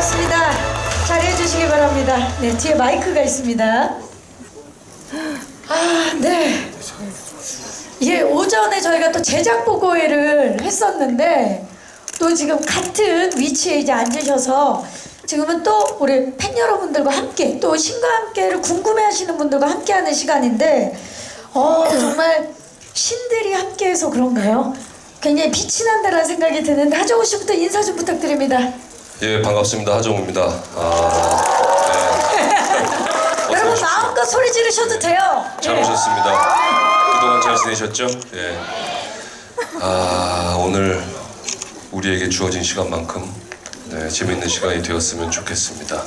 반갑습니다. 자리해 주시기 바랍니다. 네, 뒤에 마이크가 있습니다. 아, 네. 예, 오전에 저희가 또 제작 보고회를 했었는데 또 지금 같은 위치에 이제 앉으셔서 지금은 또 우리 팬 여러분들과 함께 또 신과 함께를 궁금해하시는 분들과 함께하는 시간인데 정말 신들이 함께해서 그런가요? 굉장히 빛이 난다는 생각이 드는데 하정우 씨부터 인사 좀 부탁드립니다. 예, 반갑습니다. 하정우입니다. 여러분 마음껏 소리 지르셔도 돼요. 잘 오셨습니다. 그동안 잘 지내셨죠? 예. 오늘 우리에게 주어진 시간만큼 재밌는 시간이 되었으면 좋겠습니다.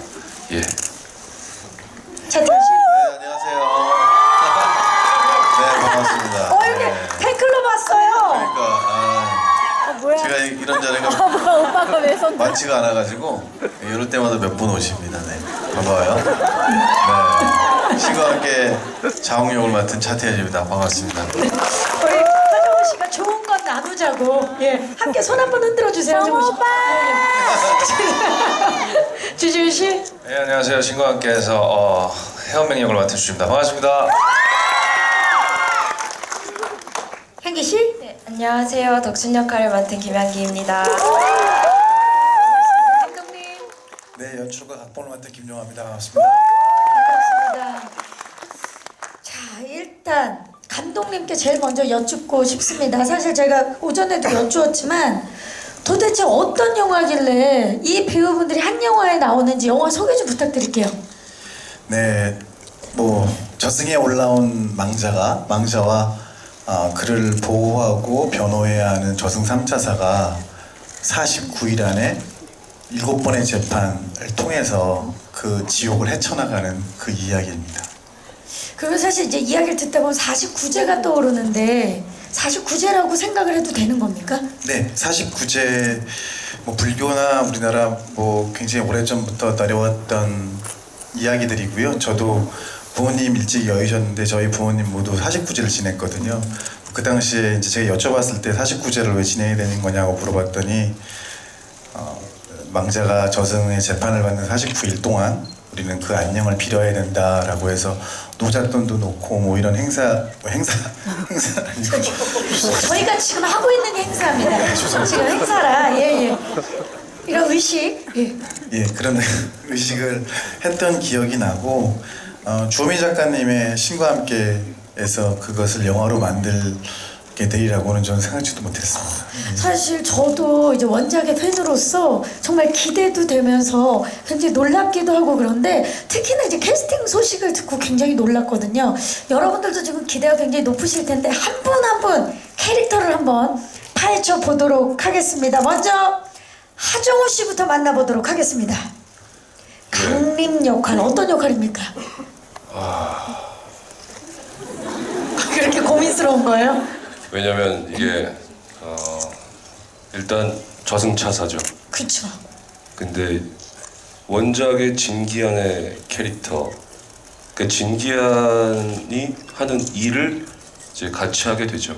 예. 자, 다시. 네, 안녕하세요. 네, 반갑습니다. 여기 팬클럽 왔어요. 그러니까 뭐야? 제가 이런저런 오빠가 왜 손? 많지가 않아가지고 이럴 때마다 몇 분 오십니다. 네, 반가워요. 네, 시과 함께 자웅 역을 맡은 차태현입니다. 반갑습니다. 우리 하정우 씨가 좋은 건 나누자고 함께 손 한번 흔들어 주세요. 하정우 씨. 오빠! 주지훈 씨. 네, 안녕하세요. 신과 함께해서 헤어맨 역을 맡은 주입니다. 반갑습니다. 향기 씨. 네, 안녕하세요. 덕순 역할을 맡은 김향기입니다. 감독님. 네, 연출과 각본을 맡은 김용화입니다. 반갑습니다. 반갑습니다. 자, 일단 감독님께 제일 먼저 여쭙고 싶습니다. 사실 제가 오전에도 여쭈었지만 도대체 어떤 영화길래 이 배우분들이 한 영화에 나오는지 영화 소개 좀 부탁드릴게요. 네, 뭐 저승에 올라온 망자와 그를 보호하고 변호해야 하는 저승 3차사가 49일 안에 7번의 재판을 통해서 그 지옥을 헤쳐나가는 그 이야기입니다. 그리고 사실 이제 이야기를 듣다 보면 49제가 떠오르는데 49제라고 생각을 해도 되는 겁니까? 네, 49제 뭐 불교나 우리나라 뭐 굉장히 오래전부터 따라왔던 이야기들이고요. 저도 부모님 일찍 여의셨는데 저희 부모님 모두 49제를 지냈거든요. 그 당시에 이제 제가 여쭤봤을 때 49제를 왜 지내야 되는 거냐고 물어봤더니 망자가 저승의 재판을 받는 49일 동안 우리는 그 안녕을 빌어야 된다라고 해서 노잣돈도 놓고 뭐 이런 행사 아니고 저희가 지금 하고 있는 행사입니다. 지금 행사라 이런 의식 예, 그런 의식을 했던 기억이 나고 주호민 작가님의 신과 함께에서 그것을 영화로 만들게 되리라고는 저는 생각지도 못했습니다. 사실 저도 이제 원작의 팬으로서 정말 기대도 되면서 굉장히 놀랍기도 하고 그런데 특히나 이제 캐스팅 소식을 듣고 굉장히 놀랐거든요. 여러분들도 지금 기대가 굉장히 높으실 텐데 한 분 한 분 캐릭터를 한번 파헤쳐 보도록 하겠습니다. 먼저 하정우 씨부터 만나보도록 하겠습니다. 강림 역할 어떤 역할입니까? 그렇게 고민스러운 거예요? 왜냐면 이게 일단 저승차사죠. 그쵸. 근데 원작의 진기한의 캐릭터, 그 진기한이 하는 일을 이제 같이 하게 되죠.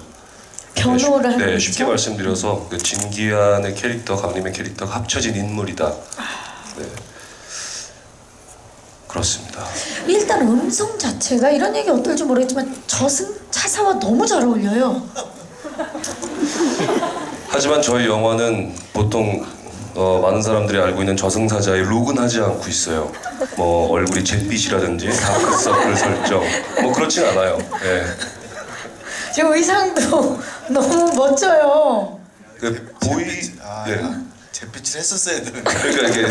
변호를 하는 거죠? 쉽게 말씀드려서 그 진기한의 캐릭터, 강림의 캐릭터가 합쳐진 인물이다. 네, 그렇습니다. 일단 음성 자체가 이런 얘기 어떨지 모르겠지만 저승차사와 너무 잘 어울려요. 하지만 저희 영화는 보통 많은 사람들이 알고 있는 저승사자의 룩은 하지 않고 있어요. 뭐 얼굴이 잿빛이라든지 다크서클 설정 뭐 그렇진 않아요. 예. 지금 의상도 너무 멋져요. 그 보이 네. 잿빛을 했었어야 되는데. 그러니까 이게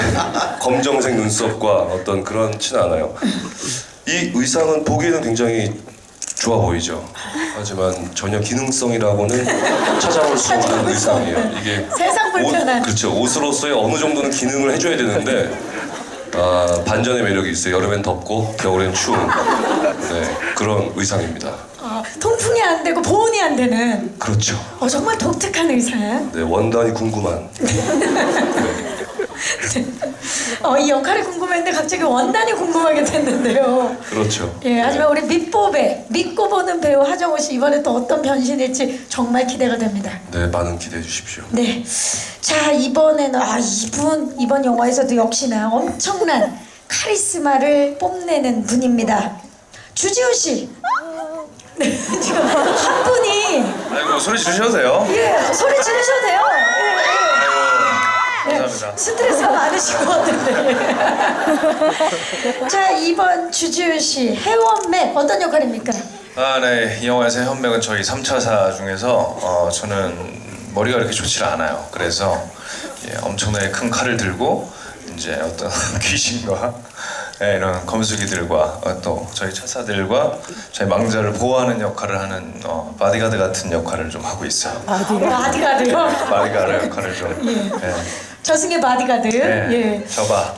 검정색 눈썹과 어떤 그렇진 않아요. 이 의상은 보기에는 굉장히 좋아 보이죠. 하지만 전혀 기능성이라고는 찾아볼 수 없는 의상이에요. 이게 세상 불편한. 그렇죠. 옷으로서의 어느 정도는 기능을 해줘야 되는데 반전의 매력이 있어요. 여름엔 덥고 겨울엔 추운 그런 의상입니다. 통풍이 안 되고 보온이 안 되는. 그렇죠. 정말 독특한 의상. 네, 원단이 궁금한. 네. 이 역할이 궁금했는데 갑자기 원단이 궁금하게 됐는데요. 그렇죠. 예, 하지만 우리 밑보배, 믿고 보는 배우 하정우 씨 이번에 또 어떤 변신일지 정말 기대가 됩니다. 네, 많은 기대해 주십시오. 네, 자 이번에는 이번 영화에서도 역시나 엄청난 카리스마를 뽐내는 분입니다. 주지훈 씨. 네, 지금 한 분이 아이고 소리 지르셔도 돼요. 소리 지르셔도 돼요. 아이고 감사합니다. 스트레스가 많으실 것 같은데. 자 이번 주지훈 씨 해원맥 어떤 역할입니까? 네. 이 영화에서 현맥은 저희 3차사 중에서 저는 머리가 그렇게 좋지 않아요. 그래서 엄청나게 큰 칼을 들고 이제 어떤 귀신과 이런 검수기들과 또 저희 차사들과 저희 망자를 보호하는 역할을 하는 바디가드 같은 역할을 좀 하고 있어요. 바디가드요? 바디가드 역할을 좀. 저승의 바디가드. 예. 저봐.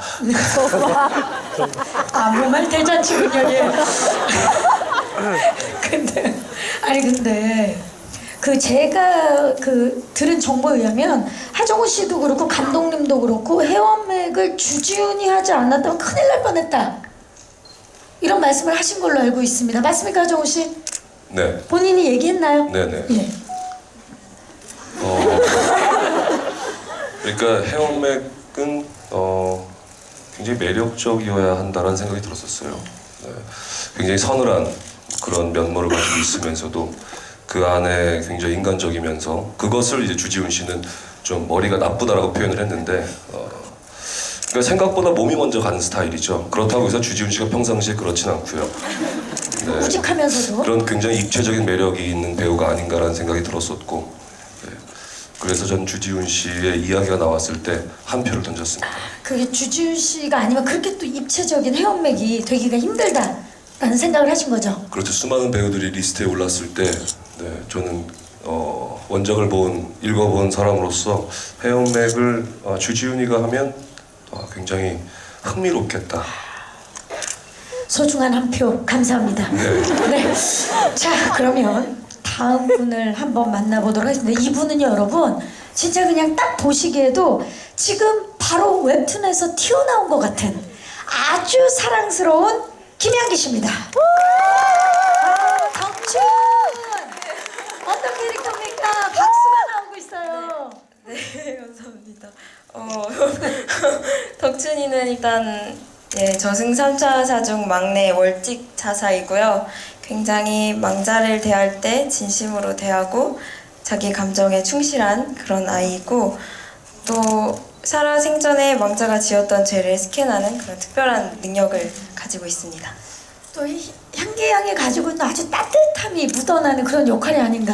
아무 말 대잔치군요. 예. 근데 제가 들은 정보에 의하면 하정우 씨도 그렇고 감독님도 그렇고 해원맥을 주지훈이 하지 않았다면 큰일 날 뻔했다. 이런 말씀을 하신 걸로 알고 있습니다. 맞습니까, 하정우 씨? 네. 본인이 얘기했나요? 네네. 예. 그러니까 해원맥은 굉장히 매력적이어야 한다는 생각이 들었었어요. 네. 굉장히 서늘한 그런 면모를 가지고 있으면서도 그 안에 굉장히 인간적이면서 그것을 이제 주지훈 씨는 좀 머리가 나쁘다라고 표현을 했는데 그러니까 생각보다 몸이 먼저 가는 스타일이죠. 그렇다고 해서 주지훈 씨가 평상시에 그렇진 않고요. 네. 우직하면서도 그런 굉장히 입체적인 매력이 있는 배우가 아닌가라는 생각이 들었었고 네. 그래서 전 주지훈 씨의 이야기가 나왔을 때 한 표를 던졌습니다. 그게 주지훈 씨가 아니면 그렇게 또 입체적인 해원맥이 되기가 힘들다라는 생각을 하신 거죠? 그렇죠. 수많은 배우들이 리스트에 올랐을 때 네, 저는 원작을 읽어본 사람으로서 해원맥을 주지훈이가 하면 굉장히 흥미롭겠다. 소중한 한 표 감사합니다. 네. 자 그러면 다음 분을 한번 만나보도록 하겠습니다. 이분은요 여러분 진짜 그냥 딱 보시기에도 지금 바로 웹툰에서 튀어나온 것 같은 아주 사랑스러운 김양기 씨입니다. 덕춘 어떤 캐릭터입니까? 박수가 나오고 있어요. 네, 감사합니다. 덕춘이는 일단 저승 3차사 중 막내 월직 차사이고요. 굉장히 망자를 대할 때 진심으로 대하고 자기 감정에 충실한 그런 아이이고 또 살아생전에 망자가 지었던 죄를 스캔하는 그런 특별한 능력을 가지고 있습니다. 또 향기 양이 가지고 있는 아주 따뜻함이 묻어나는 그런 역할이 아닌가.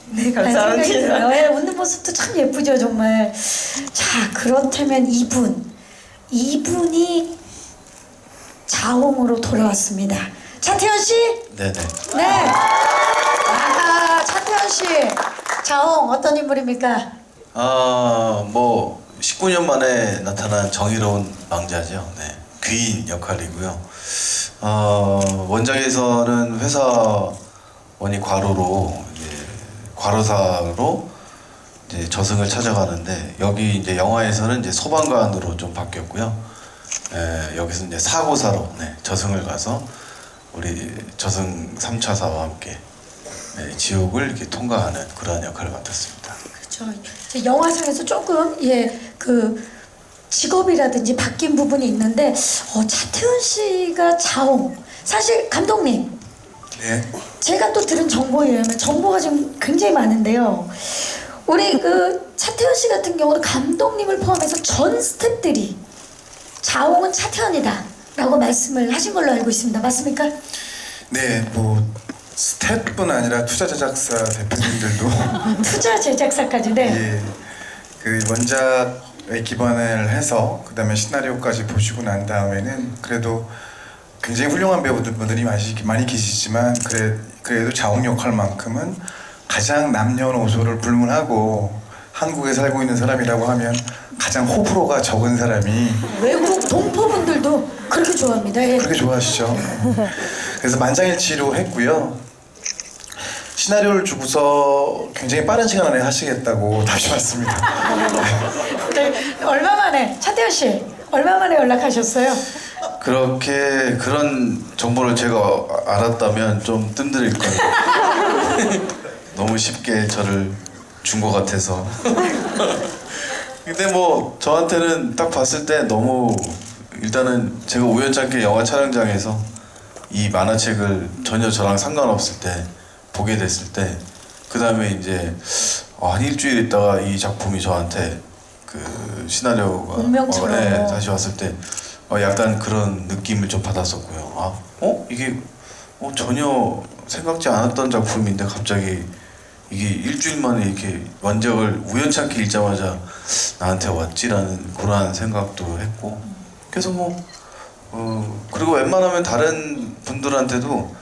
네, 생각이 감사합니다. 들어요. 예, 웃는 모습도 참 예쁘죠 정말. 자 그렇다면 이분이 자홍으로 돌아왔습니다. 차태현 씨? 네네. 네. 차태현 씨 자홍 어떤 인물입니까? 뭐 19년 만에 나타난 정의로운 망자죠. 네. 귀인 역할이고요. 원작에서는 회사원이 과로사로 이제 저승을 찾아가는데 여기 이제 영화에서는 이제 소방관으로 좀 바뀌었고요. 여기서 이제 사고사로 저승을 가서 우리 저승 3차사와 함께 지옥을 이렇게 통과하는 그러한 역할을 맡았습니다. 그렇죠. 영화상에서 조금 직업이라든지 바뀐 부분이 있는데 차태현 씨가 자홍 사실 감독님 네. 제가 또 들은 정보에 의하면 정보가 지금 굉장히 많은데요. 우리 차태현 씨 같은 경우는 감독님을 포함해서 전 스태프들이 자홍은 차태현이다라고 말씀을 하신 걸로 알고 있습니다. 맞습니까? 네, 뭐 스태프뿐 아니라 투자 제작사 대표님들도 투자 제작사까지 네. 예, 그 원작에 기반을 해서 그다음에 시나리오까지 보시고 난 다음에는 그래도 굉장히 훌륭한 배우분들이 많이 계시지만 그래도 자홍 역할만큼은 가장 남녀노소를 불문하고 한국에 살고 있는 사람이라고 하면 가장 호불호가 적은 사람이 외국 동포분들도 그렇게 좋아합니다. 예. 그렇게 좋아하시죠. 그래서 만장일치로 했고요. 시나리오를 주고서 굉장히 빠른 시간 안에 하시겠다고 다시 왔습니다. 네, 얼마 만에 만에 차태현 씨 얼마 만에 연락하셨어요? 그렇게 그런 정보를 제가 알았다면 좀 뜸들일 거예요. 너무 쉽게 저를 준 것 같아서. 근데 뭐 저한테는 딱 봤을 때 너무 일단은 제가 우연찮게 영화 촬영장에서 이 만화책을 전혀 저랑 상관없을 때 보게 됐을 때 그 다음에 이제 한 일주일 있다가 이 작품이 저한테 그 시나리오가 운명처럼. 다시 왔을 때 약간 그런 느낌을 좀 받았었고요. 이게 전혀 생각지 않았던 작품인데 갑자기 이게 일주일 만에 이렇게 원작을 우연찮게 읽자마자 나한테 왔지라는 그러한 생각도 했고 그래서 그리고 웬만하면 다른 분들한테도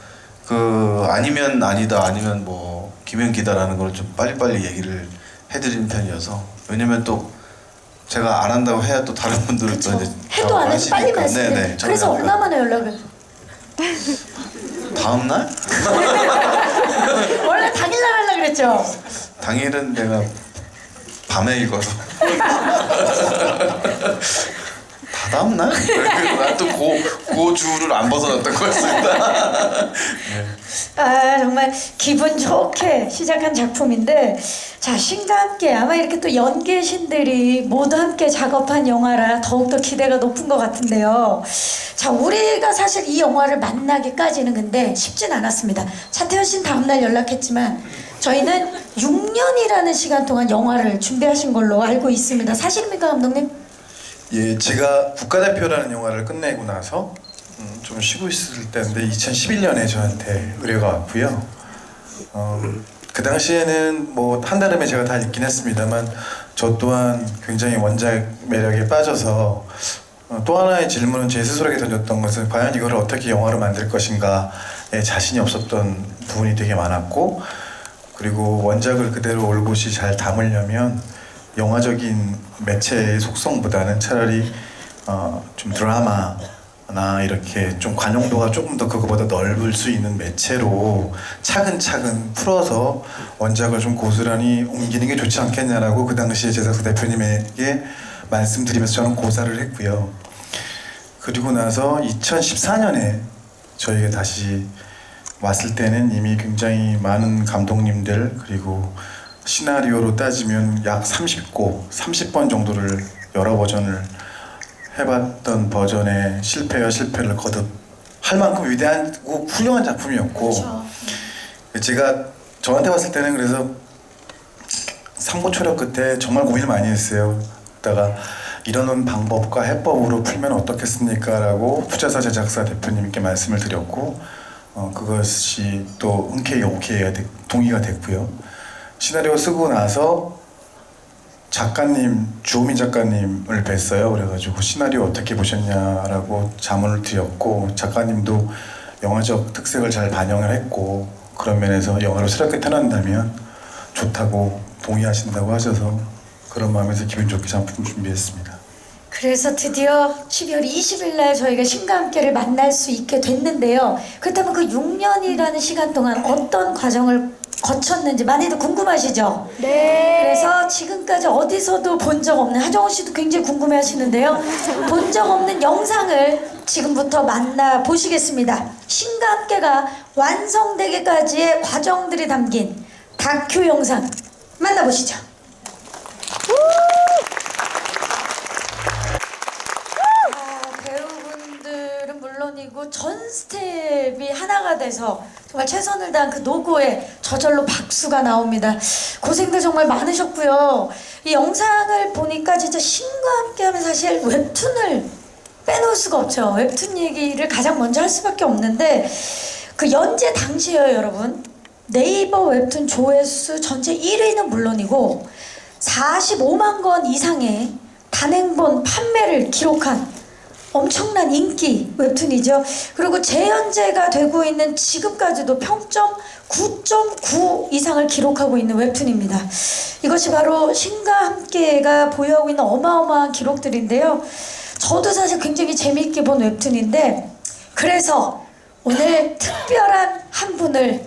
그 아니면 아니다 아니면 뭐 김연기다라는 걸 좀 빨리빨리 얘기를 해드리는 편이어서 왜냐면 또 제가 안 한다고 해야 또 다른 분들은 또 이제 해도 안 해도 빨리 하시니까. 말씀해. 네네, 그래서 저는 얼마 만에 연락을? 다음 날? 원래 당일날 하려고 그랬죠? 당일은 내가 밤에 읽어서 다다음 날? 난또 주를 안 벗어났던 것 같습니다. 아 정말 기분 좋게 시작한 작품인데 자 신과 함께 아마 이렇게 또 연계신들이 모두 함께 작업한 영화라 더욱더 기대가 높은 것 같은데요. 자 우리가 사실 이 영화를 만나기까지는 근데 쉽진 않았습니다. 차태현 씨는 다음날 연락했지만 저희는 6년이라는 시간 동안 영화를 준비하신 걸로 알고 있습니다. 사실입니까 감독님? 예, 제가 국가대표라는 영화를 끝내고 나서 좀 쉬고 있을 때인데 2011년에 저한테 의뢰가 왔고요. 그 당시에는 뭐 한달음에 제가 다 읽긴 했습니다만 저 또한 굉장히 원작 매력에 빠져서 또 하나의 질문은 제 스스로에게 던졌던 것은 과연 이걸 어떻게 영화로 만들 것인가에 자신이 없었던 부분이 되게 많았고 그리고 원작을 그대로 올곧이 잘 담으려면 영화적인 매체의 속성보다는 차라리 좀 드라마나 이렇게 좀 관용도가 조금 더 그거보다 넓을 수 있는 매체로 차근차근 풀어서 원작을 좀 고스란히 옮기는 게 좋지 않겠냐라고 그 당시에 제작사 대표님에게 말씀드리면서 저는 고사를 했고요. 그리고 나서 2014년에 저희가 다시 왔을 때는 이미 굉장히 많은 감독님들 그리고 시나리오로 따지면 약 30번 정도를 여러 버전을 해봤던 버전의 실패와 실패를 거듭할 만큼 위대하고 훌륭한 작품이었고 그렇죠. 제가 저한테 왔을 때는 그래서 삼고초려 끝에 정말 고민을 많이 했어요. 그러다가 이러는 방법과 해법으로 풀면 어떻겠습니까? 라고 푸자사 제작사 대표님께 말씀을 드렸고 그것이 또 흔쾌히 오케이가 동의가 됐고요. 시나리오 쓰고 나서 작가님, 주호민 작가님을 뵀어요. 그래가지고 시나리오 어떻게 보셨냐라고 자문을 드렸고 작가님도 영화적 특색을 잘 반영을 했고 그런 면에서 영화로 새롭게 태어난다면 좋다고 동의하신다고 하셔서 그런 마음에서 기분 좋게 작품 준비했습니다. 그래서 드디어 12월 20일 날 저희가 신과 함께를 만날 수 있게 됐는데요. 그렇다면 그 6년이라는 시간 동안 어떤 과정을 거쳤는지 많이들 궁금하시죠? 네. 그래서 지금까지 어디서도 본 적 없는 하정우 씨도 굉장히 궁금해 하시는데요. 본 적 없는 영상을 지금부터 만나보시겠습니다. 신과 함께가 완성되기까지의 과정들이 담긴 다큐 영상 만나보시죠. 배우분들은 물론이고 전 스텝이 하나가 돼서 정말 최선을 다한 그 노고에 저절로 박수가 나옵니다. 고생들 정말 많으셨고요. 이 영상을 보니까 진짜 신과 함께하면 사실 웹툰을 빼놓을 수가 없죠. 웹툰 얘기를 가장 먼저 할 수밖에 없는데 그 연재 당시에요 여러분. 네이버 웹툰 조회수 전체 1위는 물론이고 45만 권 이상의 단행본 판매를 기록한 엄청난 인기 웹툰이죠. 그리고 재연재가 되고 있는 지금까지도 평점 9.9 이상을 기록하고 있는 웹툰입니다. 이것이 바로 신과 함께가 보유하고 있는 어마어마한 기록들인데요. 저도 사실 굉장히 재미있게 본 웹툰인데 그래서 오늘 특별한 한 분을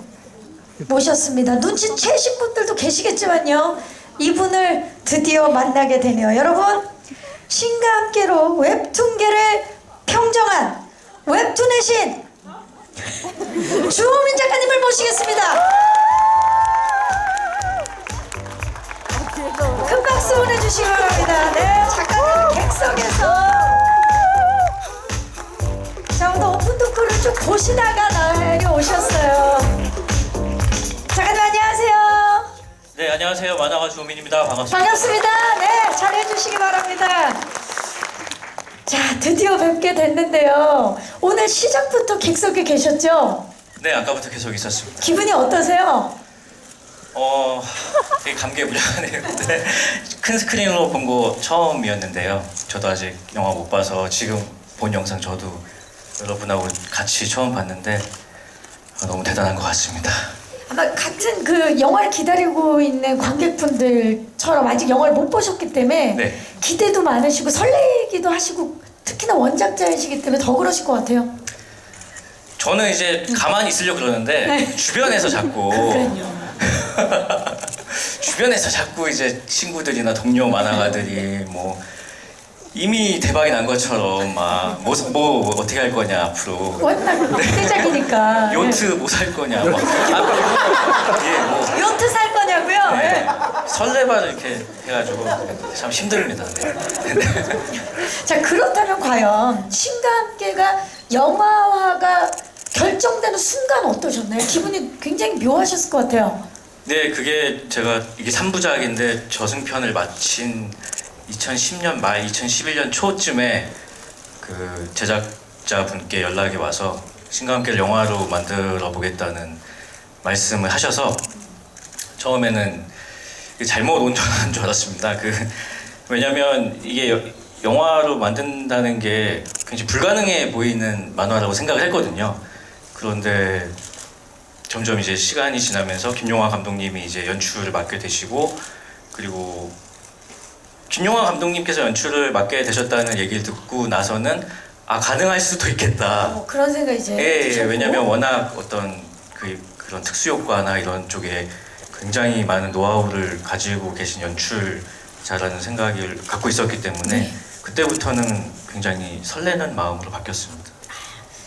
모셨습니다. 눈치채신 분들도 계시겠지만요. 이분을 드디어 만나게 되네요. 여러분 신과 함께로 웹툰계를 평정한 웹툰의 신 주호민 작가님을 모시겠습니다. 큰 박수 보내주시기 바랍니다. 네, 작가님 객석에서 자, 오늘 오픈 토크를 쭉 보시다가 나에게 오셨어요. 작가님 안녕하세요. 네, 안녕하세요. 만화가 주호민입니다. 반갑습니다. 반갑습니다. 네, 잘해주시기 바랍니다. 자, 드디어 뵙게 됐는데요. 오늘 시작부터 객석에 계셨죠? 네, 아까부터 계속 있었습니다. 기분이 어떠세요? 되게 감개무량하네요. 네, 큰 스크린으로 본 거 처음이었는데요. 저도 아직 영화 못 봐서 지금 본 영상 저도 여러분하고 같이 처음 봤는데 너무 대단한 것 같습니다. 아마 같은 그 영화를 기다리고 있는 관객분들처럼 아직 영화를 못 보셨기 때문에 네. 기대도 많으시고 설레기도 하시고 특히나 원작자이시기 때문에 더 그러실 것 같아요. 저는 이제 가만히 있으려고 그러는데 네. 주변에서 자꾸 그러니까요. 주변에서 자꾸 이제 친구들이나 동료 만화가들이 뭐 이미 대박이 난 것처럼 막 뭐 어떻게 할 거냐 앞으로 워낙 대작이니까. 요트 뭐 살 거냐 막 예, 뭐 요트 살 거냐고요? 네. 네. 설레발 이렇게 해가지고 참 힘듭니다. 네. 자, 그렇다면 과연 신과 함께가 영화화가 결정되는 순간 어떠셨나요? 기분이 굉장히 묘하셨을 것 같아요. 네, 그게 제가 이게 3부작인데 저승편을 마친 2010년 말 2011년 초쯤에 그 제작자분께 연락이 와서 신과 함께를 영화로 만들어 보겠다는 말씀을 하셔서 처음에는 잘못 온전한 줄 알았습니다. 왜냐면 이게 영화로 만든다는 게 굉장히 불가능해 보이는 만화라고 생각을 했거든요. 그런데 점점 이제 시간이 지나면서 김용화 감독님이 이제 연출을 맡게 되시고, 그리고 김용화 감독님께서 연출을 맡게 되셨다는 얘기를 듣고 나서는 아, 가능할 수도 있겠다. 그런 생각이 이제 예, 드셨고. 왜냐면 워낙 어떤 그런 특수 효과나 이런 쪽에 굉장히 많은 노하우를 가지고 계신 연출자라는 생각을 갖고 있었기 때문에 네. 그때부터는 굉장히 설레는 마음으로 바뀌었습니다.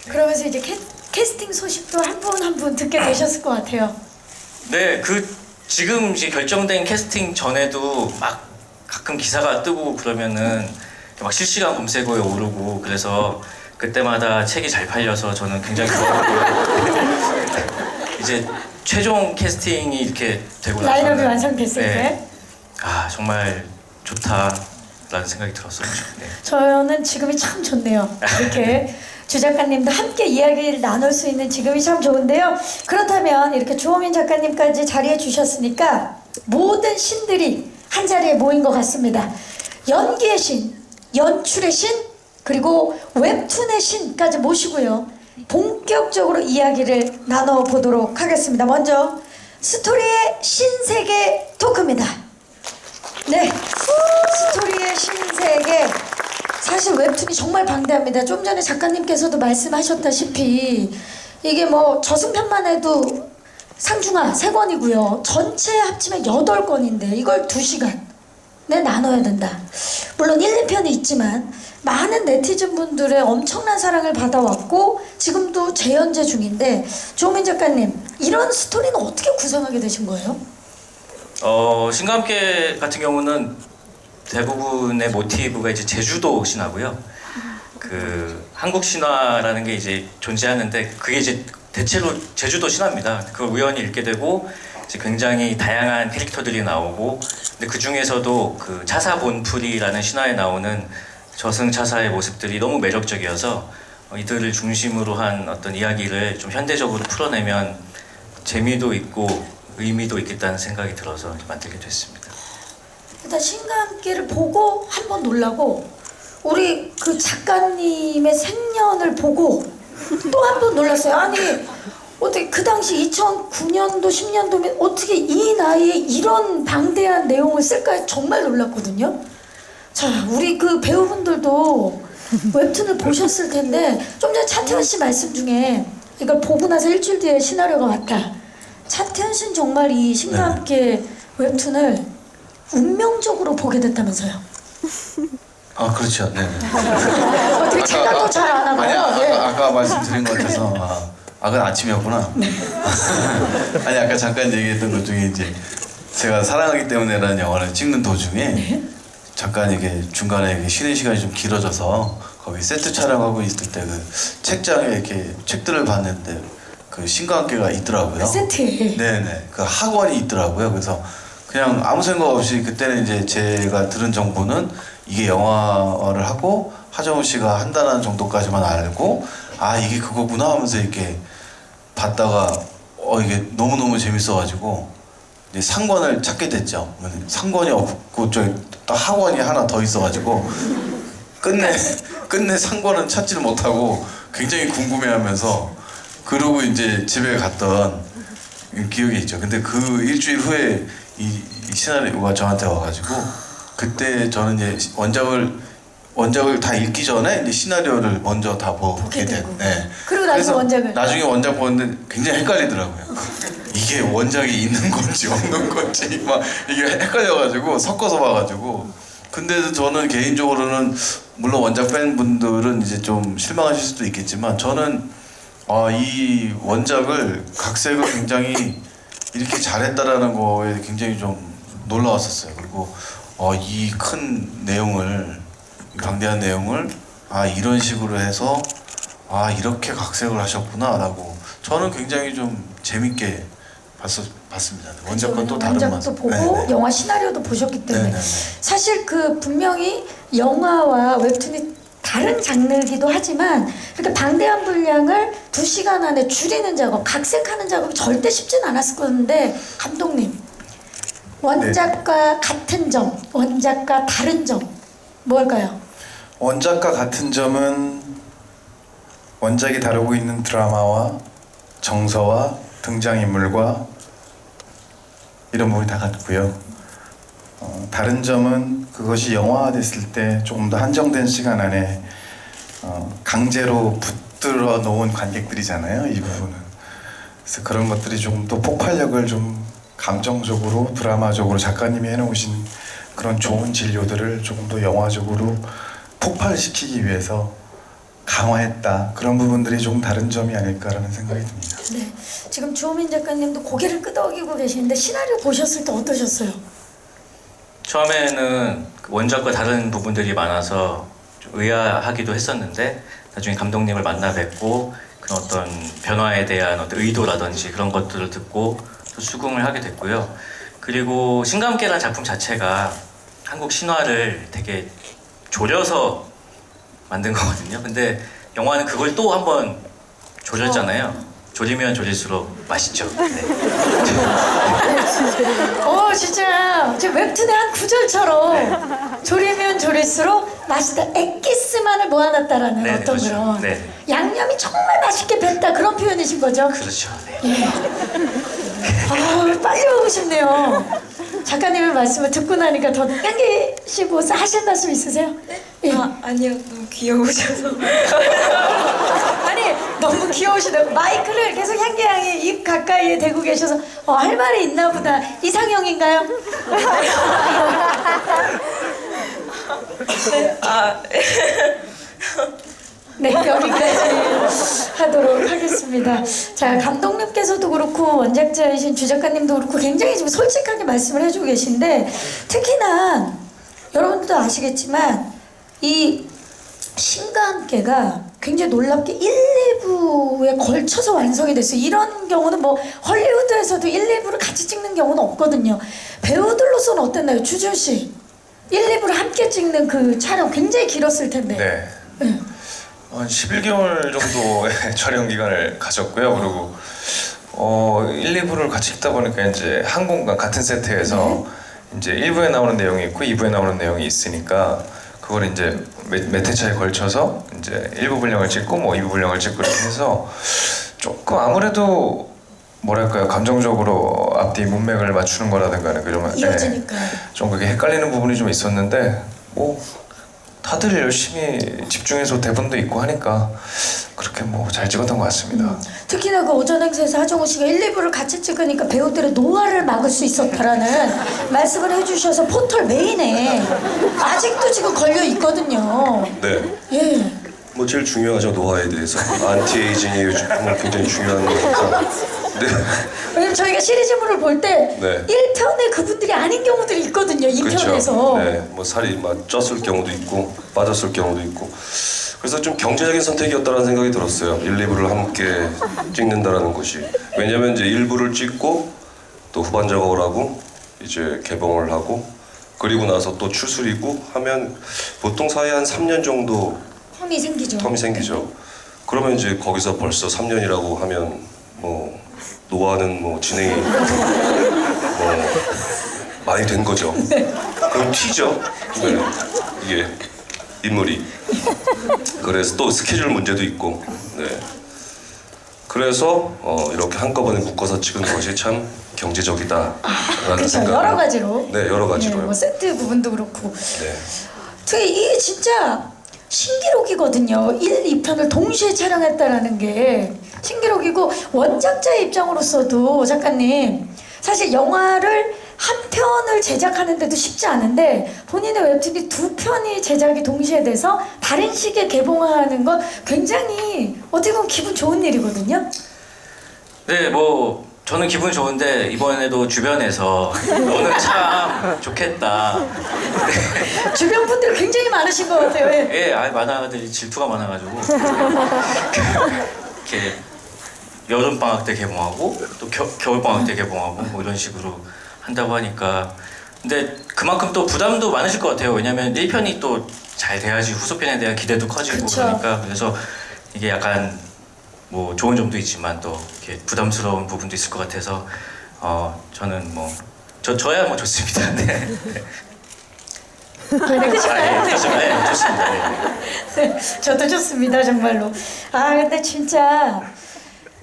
그러면서 이제 캐스팅 소식도 한 분 한 분 듣게 되셨을 것 같아요. 네, 지금 이제 결정된 캐스팅 전에도 막 가끔 기사가 뜨고 그러면은 막 실시간 검색어에 오르고, 그래서 그때마다 책이 잘 팔려서 저는 굉장히 좋아하고 이제 최종 캐스팅이 이렇게 되고 나서 라인업이 완성됐을 때 아, 정말 좋다라는 생각이 들었었죠. 네. 저는 지금이 참 좋네요. 이렇게 주 작가님도 함께 이야기를 나눌 수 있는 지금이 참 좋은데요. 그렇다면 이렇게 주호민 작가님까지 자리해 주셨으니까 모든 신들이 한 자리에 모인 것 같습니다. 연기의 신, 연출의 신, 그리고 웹툰의 신까지 모시고요. 본격적으로 이야기를 나눠보도록 하겠습니다. 먼저 스토리의 신세계 토크입니다. 네, 스토리의 신세계. 사실 웹툰이 정말 방대합니다. 좀 전에 작가님께서도 말씀하셨다시피 이게 뭐 저승편만 해도 상중하 3권이고요. 전체 합치면 8권인데 이걸 2시간에 나눠야 된다. 물론 1, 2편이 있지만 많은 네티즌 분들의 엄청난 사랑을 받아왔고 지금도 재연재 중인데, 조민 작가님, 이런 스토리는 어떻게 구성하게 되신 거예요? 신과 함께 같은 경우는 대부분의 모티브가 이제 제주도 신화고요. 한국 신화라는 게 이제 존재하는데 그게 이제 대체로 제주도 신화입니다. 그걸 우연히 읽게 되고 이제 굉장히 다양한 캐릭터들이 나오고, 근데 그 중에서도 그 차사 본풀이라는 신화에 나오는 저승차사의 모습들이 너무 매력적이어서 이들을 중심으로 한 어떤 이야기를 좀 현대적으로 풀어내면 재미도 있고 의미도 있겠다는 생각이 들어서 만들게 됐습니다. 일단 신과 함께를 보고 한 번 놀라고, 우리 그 작가님의 생년을 보고 또 한 번 놀랐어요. 아니 어떻게 그 당시 2009년도 10년도면 어떻게 이 나이에 이런 방대한 내용을 쓸까 정말 놀랐거든요. 자, 우리 그 배우분들도 웹툰을 보셨을 텐데 좀 전에 차태현 씨 말씀 중에 이걸 보고 나서 일주일 뒤에 시나리오가 왔다. 차태현 씨는 정말 이 신과 함께 웹툰을 운명적으로 보게 됐다면서요. 아 그렇죠. 네. 어떻게 생각도 잘 안 아니 하나요? 예. 아까 말씀드린 것 같아서 그건 아침이었구나. 아니 아까 잠깐 얘기했던 것 중에 이제 제가 사랑하기 때문에라는 영화를 찍는 도중에 잠깐 이게 중간에 이게 쉬는 시간이 좀 길어져서 거기 세트 촬영하고 있을 때 그 책장에 이렇게 책들을 봤는데 그 신과 함께가 있더라고요. 세트에. 네네. 그 학원이 있더라고요. 그래서 그냥 아무 생각 없이 그때는 이제 제가 들은 정보는 이게 영화를 하고 하정우 씨가 한다는 정도까지만 알고 이게 그거구나 하면서 이렇게 봤다가 이게 너무너무 재밌어가지고 이제 상관을 찾게 됐죠. 상관이 없고 저기 딱 학원이 하나 더 있어가지고 끝내 상관은 찾지를 못하고 굉장히 궁금해하면서 그러고 이제 집에 갔던 기억이 있죠. 근데 그 일주일 후에 이 시나리오가 저한테 와가지고 그때 저는 이제 원작을 다 읽기 전에 이제 시나리오를 먼저 다 보게 되고. 네. 그리고 나서 원작을. 나중에 원작 보는데 굉장히 헷갈리더라고요. 이게 원작이 있는 건지 없는 건지 막 이게 헷갈려가지고 섞어서 봐가지고. 근데 저는 개인적으로는 물론 원작 팬분들은 이제 좀 실망하실 수도 있겠지만 저는 이 원작을 각색을 굉장히 이렇게 잘했다라는 거에 굉장히 좀 놀라웠었어요. 그리고 이 큰 내용을 방대한 내용을 이런 식으로 해서 이렇게 각색을 하셨구나라고 저는 굉장히 좀 재밌게 봤습니다. 원작과 또 다른 맛. 원작도 보고 네네. 영화 시나리오도 보셨기 때문에 네네네. 사실 그 분명히 영화와 웹툰이 다른 장르이기도 하지만 이렇게 방대한 분량을 2시간 안에 줄이는 작업, 각색하는 작업이 절대 쉽진 않았을 건데 감독님 원작과 같은 점, 원작과 다른 점 뭘까요? 원작과 같은 점은 원작이 다루고 있는 드라마와 정서와 등장인물과 이런 부분이 다 같고요. 다른 점은 그것이 영화화됐을 때 조금 더 한정된 시간 안에 강제로 붙들어 놓은 관객들이잖아요. 이 부분은. 그래서 그런 것들이 조금 더 폭발력을 좀 감정적으로 드라마적으로 작가님이 해놓으신 그런 좋은 진료들을 조금 더 영화적으로 폭발시키기 위해서 강화했다. 그런 부분들이 조금 다른 점이 아닐까라는 생각이 듭니다. 네, 지금 주호민 작가님도 고개를 끄덕이고 계시는데 시나리오 보셨을 때 어떠셨어요? 처음에는 원작과 다른 부분들이 많아서 좀 의아하기도 했었는데 나중에 감독님을 만나 뵙고 그런 어떤 변화에 대한 어떤 의도라든지 그런 것들을 듣고 또 수긍을 하게 됐고요. 그리고 신과 함께라는 작품 자체가 한국 신화를 되게 졸여서 만든 거거든요. 근데 영화는 그걸 또 한번 졸였잖아요. 졸이면 졸일수록 맛있죠. 네. 진짜 제 웹툰의 한 구절처럼 졸이면 졸일수록 맛있다. 엑기스만을 모아놨다라는 네, 어떤 그렇죠. 그런 네. 양념이 정말 맛있게 뱄다 그런 표현이신 거죠? 그렇죠. 네. 빨리 먹고 싶네요. 작가님의 말씀을 듣고 나니까 더 당기시고 하실 말씀 있으세요? 예. 아니요, 너무 귀여우셔서. 아니 너무 귀여우시다고 마이크를 계속 향기 양이 입 가까이에 대고 계셔서 할 말이 있나 보다. 이상형인가요? 네, 여기까지 하도록 하겠습니다. 자, 감독님께서도 그렇고 원작자이신 주 작가님도 그렇고 굉장히 지금 솔직하게 말씀을 해주고 계신데 특히나 여러분들도 아시겠지만 이 신과 함께가 굉장히 놀랍게 1, 2부에 걸쳐서 완성이 됐어요. 이런 경우는 뭐 헐리우드에서도 1, 2부를 같이 찍는 경우는 없거든요. 배우들로서는 어땠나요? 주준 씨. 1, 2부를 함께 찍는 그 촬영 굉장히 길었을 텐데. 네. 네. 한 11개월 정도의 촬영 기간을 가졌고요. 그리고 1, 2부를 같이 찍다 보니까 이제 한 공간 같은 세트에서 이제 1부에 나오는 내용이 있고 2부에 나오는 내용이 있으니까 그걸 이제 몇 회차에 걸쳐서 이제 1부 분량을 찍고 뭐 2부 분량을 찍고 이렇게 해서 조금 아무래도 뭐랄까요, 감정적으로 앞뒤 문맥을 맞추는 거라든가 그러면 이어지니까. 좀 그게 헷갈리는 부분이 좀 있었는데 뭐 다들 열심히 집중해서 대본도 있고 하니까 그렇게 뭐 잘 찍었던 것 같습니다. 특히나 그 오전 행사에서 하정우 씨가 1, 2부를 같이 찍으니까 배우들의 노화를 막을 수 있었다라는 말씀을 해주셔서 포털 메인에 아직도 지금 걸려 있거든요. 네. 예. 뭐 제일 중요하죠, 노화에 대해서. 안티에이징이 정말 굉장히 중요한 거니까. 네. 왜냐면 저희가 시리즈물을 볼 때 네. 1편에 그분들이 아닌 경우들이 있거든요. 2편에서. 그렇죠. 네. 뭐 살이 막 쪘을 경우도 있고 빠졌을 경우도 있고. 그래서 좀 경제적인 선택이었다는 생각이 들었어요. 1, 2부를 함께 찍는다라는 것이. 왜냐면 이제 1부를 찍고 또 후반 작업을 하고 이제 개봉을 하고 그리고 나서 또 추술이고 하면 보통 사이에 한 3년 정도 텀이 생기죠. 텀이 생기죠. 그러면 이제 거기서 벌써 3년이라고 하면 뭐 노화는 뭐 진행이 뭐 많이 된 거죠. 그럼 튀죠. 네. 이게 인물이. 그래서 또 스케줄 문제도 있고. 네. 그래서 이렇게 한꺼번에 묶어서 찍은 것이 참 경제적이다라는 그렇죠. 생각. 여러 가지로. 네, 여러 가지로요. 뭐 세트 부분도 그렇고. 네. 특히 이게 진짜 신기록이거든요. 1, 2편을 동시에 촬영했다라는 게 신기록이고 원작자의 입장으로서도 작가님 사실 영화를 한 편을 제작하는데도 쉽지 않은데 본인의 웹툰이 2편이 제작이 동시에 돼서 다른 시기에 개봉하는 건 굉장히 어떻게 보면 기분 좋은 일이거든요. 네, 뭐 저는 기분 좋은데 이번에도 주변에서 너는 참 좋겠다. 주변 분들 굉장히 많으신 것 같아요. 예. 예, 만화들이 질투가 많아가지고 이렇게 여름 방학 때 개봉하고 또 겨울 방학 때 개봉하고 뭐 이런 식으로 한다고 하니까 근데 그만큼 또 부담도 많으실 것 같아요. 왜냐면 1편이 또 잘 돼야지 후속편에 대한 기대도 커지고 그쵸. 그러니까 그래서 이게 약간 뭐 좋은 점도 있지만 또 이렇게 부담스러운 부분도 있을 것 같아서 저는 뭐 저야 뭐 좋습니다. 네. 아, 예, 좋습니다. 네, 좋습니다. 네. 저도 좋습니다, 정말로. 아, 근데 진짜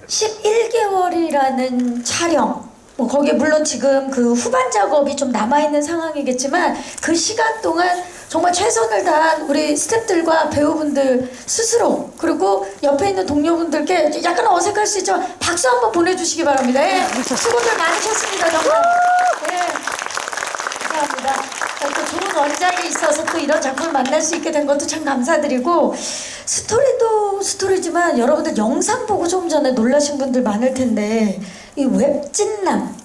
11개월이라는 촬영. 뭐 거기에 물론 지금 그 후반 작업이 좀 남아있는 상황이겠지만 그 시간 동안 정말 최선을 다한 우리 스태프들과 배우분들 스스로 그리고 옆에 있는 동료분들께 약간 어색할 수 있지만 박수 한번 보내주시기 바랍니다. 예, 수고들 많으셨습니다, 정말. 예, 감사합니다. 또 좋은 원작이 있어서 또 이런 작품을 만날 수 있게 된 것도 참 감사드리고 스토리도 스토리지만 여러분들 영상 보고 조금 전에 놀라신 분들 많을 텐데 이 웹찐남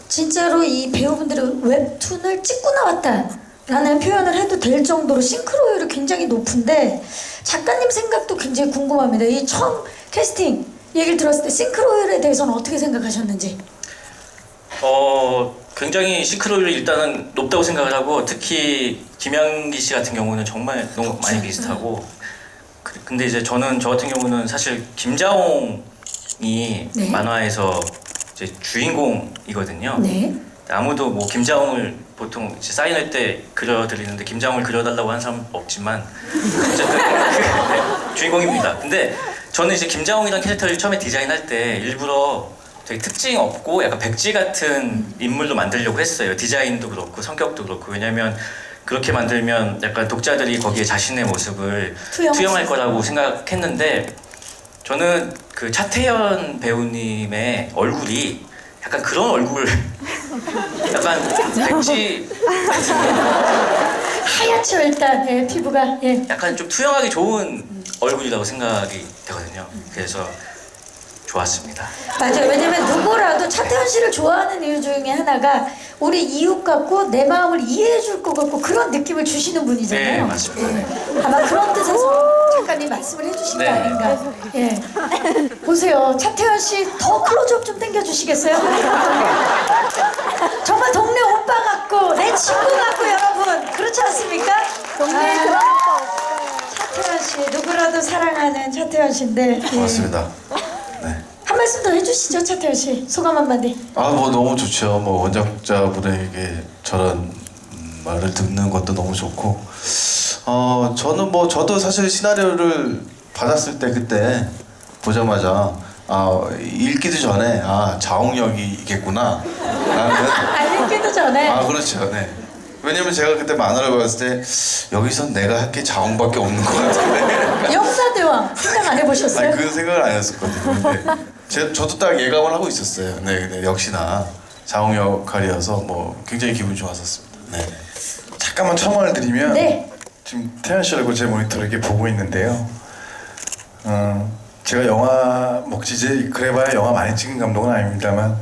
진짜로 이 배우분들이 웹툰을 찍고 나왔다라는 표현을 해도 될 정도로 싱크로율이 굉장히 높은데 작가님 생각도 굉장히 궁금합니다. 이 처음 캐스팅 얘기를 들었을 때 싱크로율에 대해서는 어떻게 생각하셨는지? 굉장히 싱크로율이 일단은 높다고 생각을 하고 특히 김양기 씨 같은 경우는 정말 너무 많이 비슷하고 근데 이제 저 같은 경우는 사실 김자홍이 네. 만화에서 이제 주인공이거든요. 네. 아무도 뭐 김자홍을 보통 이제 사인할 때 그려드리는데 김자홍을 그려달라고 하는 사람 없지만 어쨌든 네, 주인공입니다. 근데 저는 이제 김자홍이라는 캐릭터를 처음에 디자인할 때 일부러 되게 특징 없고 약간 백지 같은 인물로 만들려고 했어요. 디자인도 그렇고 성격도 그렇고 왜냐면 그렇게 만들면 약간 독자들이 거기에 자신의 모습을 투영할 거라고 생각했는데 저는 그 차태현 배우님의 얼굴이 약간 그런 얼굴 약간 백지 하얗죠 일단 예, 피부가 예. 약간 좀 투영하기 좋은 얼굴이라고 생각이 되거든요. 그래서 좋았습니다. 맞아요. 왜냐면 누구라도 차태현 씨를 좋아하는 이유 중에 하나가 우리 이웃 같고 내 마음을 이해해 줄 것 같고 그런 느낌을 주시는 분이잖아요. 네, 맞습니다. 예. 아마 그런 뜻에서 작가님 말씀을 해주신 거 네. 아닌가. 예. 보세요. 차태현 씨 더 클로즈업 좀 당겨주시겠어요? 정말 동네 오빠 같고 내 친구 같고 여러분 그렇지 않습니까? 동네 그런 오빠 없어요. 차태현 씨 누구라도 사랑하는 차태현 씨인데 예. 고맙습니다. 네. 한 말씀 더 해주시죠, 차태현 씨. 소감 한마디. 뭐 너무 좋죠. 뭐 원작자분에게 저런 말을 듣는 것도 너무 좋고 저는 뭐 저도 사실 시나리오를 받았을 때 그때 보자마자 읽기도 전에 자홍역이 있겠구나 라는 알기도 전에. 그렇죠. 네. 왜냐면 제가 그때 만화를 봤을 때 여기선 내가 할 게 자홍밖에 없는 것 같은데 역사대왕 생각 안 해보셨어요? 아니 그 생각을 안 했었거든요. 근데 저도 딱 예감을 하고 있었어요. 네, 네 역시나 자웅 역할이어서 뭐 굉장히 기분 좋았었습니다. 네. 잠깐만 첨언을 드리면 네. 지금 태연 씨 얼굴 제 모니터를 이렇게 보고 있는데요. 제가 영화 뭐 이제 그래봐야 영화 많이 찍은 감독은 아닙니다만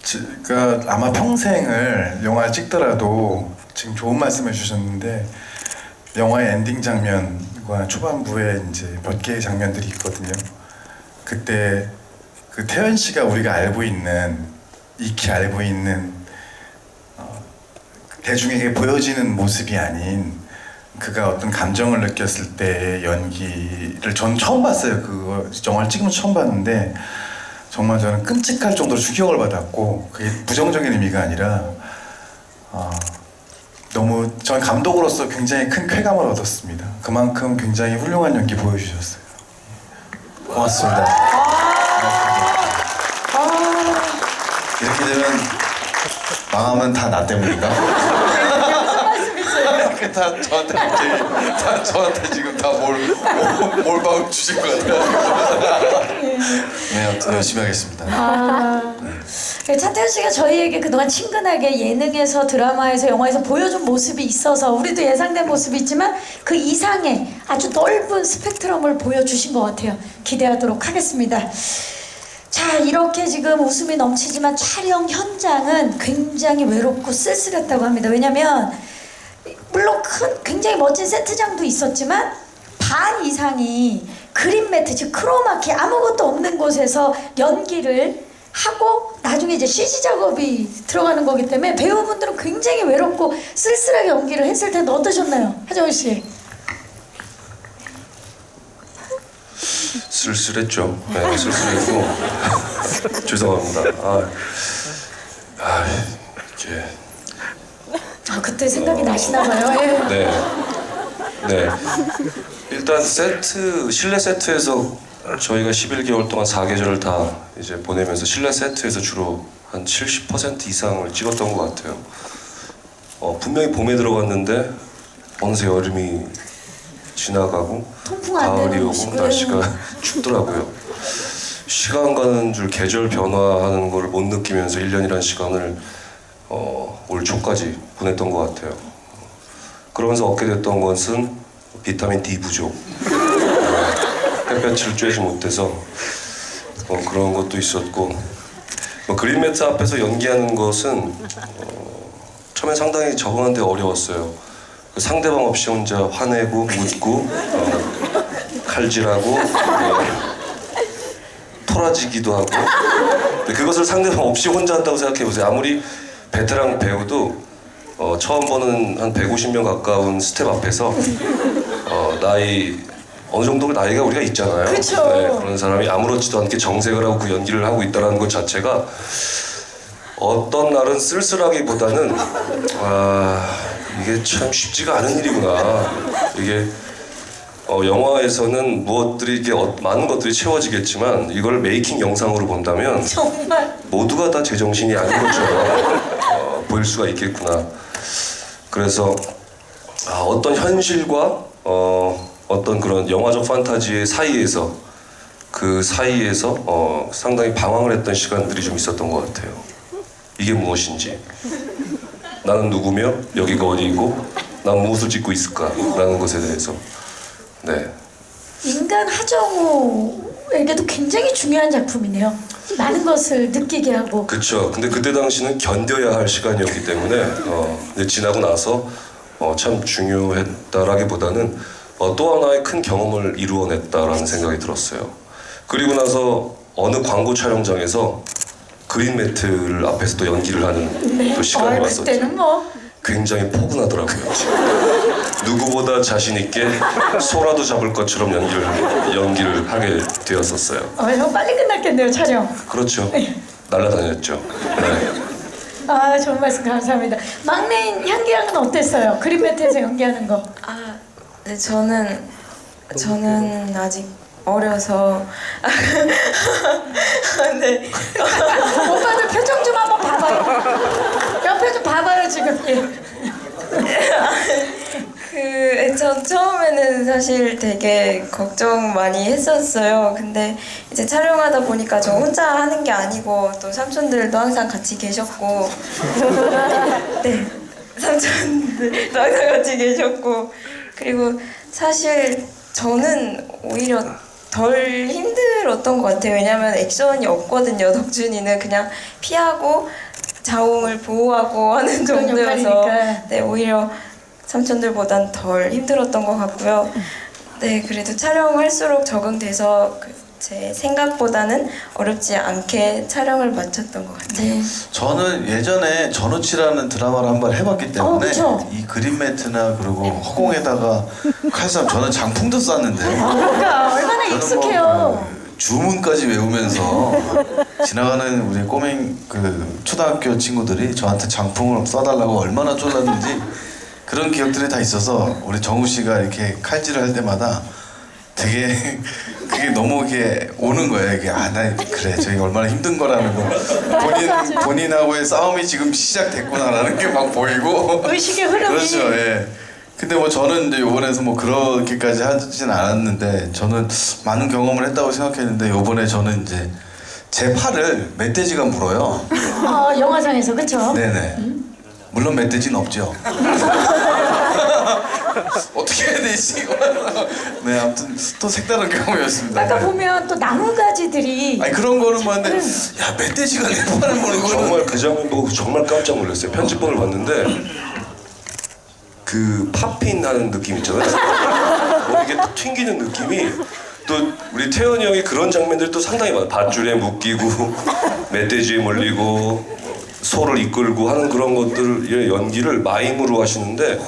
제가 아마 평생을 영화 찍더라도 지금 좋은 말씀해 주셨는데 영화의 엔딩 장면과 초반부에 이제 몇 개의 장면들이 있거든요. 그때 그 태연 씨가 우리가 알고 있는 익히 알고 있는 대중에게 보여지는 모습이 아닌 그가 어떤 감정을 느꼈을 때의 연기를 전 처음 봤어요. 그 영화를 찍으면서 처음 봤는데 정말 저는 끔찍할 정도로 충격을 받았고 그게 부정적인 의미가 아니라 너무 전 감독으로서 굉장히 큰 쾌감을 얻었습니다. 그만큼 굉장히 훌륭한 연기 보여주셨어요. 고맙습니다. 이렇게 되면 망하면 다 나 때문인가? 다 저한테 지금 다 몰빵 주신 것 같아요. 네, 아무튼 열심히 하겠습니다. 차태현 씨가 저희에게 그동안 친근하게 예능에서 드라마에서 영화에서 보여준 모습이 있어서 우리도 예상된 모습이 있지만 그 이상의 아주 넓은 스펙트럼을 보여주신 것 같아요. 기대하도록 하겠습니다. 자, 이렇게 지금 웃음이 넘치지만 촬영 현장은 굉장히 외롭고 쓸쓸했다고 합니다. 왜냐면 물론 굉장히 멋진 세트장도 있었지만 반 이상이 그린 매트, 즉 크로마키 아무것도 없는 곳에서 연기를 하고 나중에 이제 CG 작업이 들어가는 거기 때문에 배우분들은 굉장히 외롭고 쓸쓸하게 연기를 했을 텐데 어떠셨나요? 하정우 씨? 쓸쓸했죠. 네, 쓸쓸했고 죄송합니다. 이렇게 그때 생각이 나시나 봐요. 예. 네. 일단 실내 세트에서 저희가 11개월 동안 4계절을 다 이제 보내면서 실내 세트에서 주로 한 70% 이상을 찍었던 것 같아요. 분명히 봄에 들어갔는데 어느새 여름이 지나가고 통풍 안 가을이 되는 오고 곳이고요. 날씨가 춥더라고요. 시간 가는 줄 계절 변화하는 걸 못 느끼면서 1년이라는 시간을 올 초까지 보냈던 것 같아요. 그러면서 얻게 됐던 것은 비타민 D 부족. 햇볕을 쬐지 못해서 그런 것도 있었고 그린 매트 앞에서 연기하는 것은 처음에 상당히 적응하는데 어려웠어요. 상대방 없이 혼자 화내고 웃고 칼질하고 토라지기도 하고 근데 그것을 상대방 없이 혼자 한다고 생각해보세요. 아무리 베테랑 배우도 처음 보는 한 150명 가까운 스텝 앞에서 어느 정도 나이가 우리가 있잖아요. 그쵸. 네, 그런 사람이 아무렇지도 않게 정색을 하고 그 연기를 하고 있다는 것 자체가 어떤 날은 쓸쓸하기보다는 이게 참 쉽지가 않은 일이구나. 이게 영화에서는 무엇들이 이렇게 많은 것들이 채워지겠지만 이걸 메이킹 영상으로 본다면 정말 모두가 다 제정신이 아닌 것처럼 보일 수가 있겠구나. 그래서 어떤 현실과 어떤 그런 영화적 판타지의 사이에서 상당히 방황을 했던 시간들이 좀 있었던 것 같아요. 이게 무엇인지, 나는 누구며 여기가 어디이고 난 무엇을 짓고 있을까라는 것에 대해서. 네. 인간 하정우에게도 굉장히 중요한 작품이네요. 많은 것을 느끼게 하고. 그렇죠. 근데 그때 당시는 견뎌야 할 시간이었기 때문에 근데 지나고 나서 참 중요했다라기보다는 또 하나의 큰 경험을 이루어냈다라는 생각이 들었어요. 그리고 나서 어느 광고 촬영장에서 그린 매트를 앞에서 또 연기를 하는 또 시간이 왔었죠. 그때는 뭐 굉장히 포근하더라고요. 누구보다 자신 있게 소라도 잡을 것처럼 연기를 하게 되었었어요. 형 빨리 끝났겠네요 촬영. 그렇죠. 날아다녔죠. 네. 좋은 말씀 감사합니다. 막내인 향기양은 어땠어요? 그린 매트에서 연기하는 거. 네, 저는 아직 어려서 네. 오빠들 표정 좀 한번 봐봐요. 옆에 좀 봐봐요 지금. 전 처음에는 사실 되게 걱정 많이 했었어요. 근데 이제 촬영하다 보니까 저 혼자 하는 게 아니고 또 삼촌들도 항상 같이 계셨고 네, 삼촌들도 항상 같이 계셨고 그리고 사실 저는 오히려 덜 힘들었던 것 같아요. 왜냐면 액션이 없거든요. 덕준이는 그냥 피하고 자웅을 보호하고 하는 그런 정도여서 역할이니까. 네, 오히려 삼촌들보단 덜 힘들었던 것 같고요. 네, 그래도 촬영할수록 적응돼서 제 생각보다는 어렵지 않게 촬영을 마쳤던 것 같아요. 네. 저는 예전에 전우치라는 드라마를 한번 해봤기 때문에 그쵸. 이 그린 매트나 그리고 허공에다가 칼싸움 저는 장풍도 쐈는데요. 그러니까 얼마나 저는 익숙해요. 뭐 주문까지 외우면서 지나가는 우리 꼬맹 그 초등학교 친구들이 저한테 장풍을 쏴달라고 얼마나 쫄랐는지 그런 기억들이 다 있어서 우리 정우 씨가 이렇게 칼질을 할 때마다 되게 그게 너무 이게 오는 거예요. 이게 나 그래 저게 얼마나 힘든 거라는 거 본인하고의 싸움이 지금 시작됐구나라는 게 막 보이고 의식의 흐름이. 그렇죠. 예. 근데 뭐 저는 이제 요번에서 뭐 그렇게까지 하진 않았는데 저는 많은 경험을 했다고 생각했는데 요번에 저는 이제 제 팔을 멧돼지가 물어요. 영화상에서 그쵸? 네네. 물론 멧돼지는 없죠. 어떻게 해야 되지? 네, 아무튼 또 색다른 경험이었습니다. 아까 네. 보면 또 나무가지들이 아니 그런 거는 뭐는데 야 멧돼지가 내 팔을 무는 거는 정말 그 장면 보고 정말 깜짝 놀랐어요. 편집본을 봤는데 그 팝핀 하는 느낌 있잖아요. 뭐 이게 딱 튕기는 느낌이 또 우리 태연이 형이 그런 장면들이 또 상당히 많아요. 밧줄에 묶이고 멧돼지에 몰리고 소를 이끌고 하는 그런 것들의 연기를 마임으로 하시는데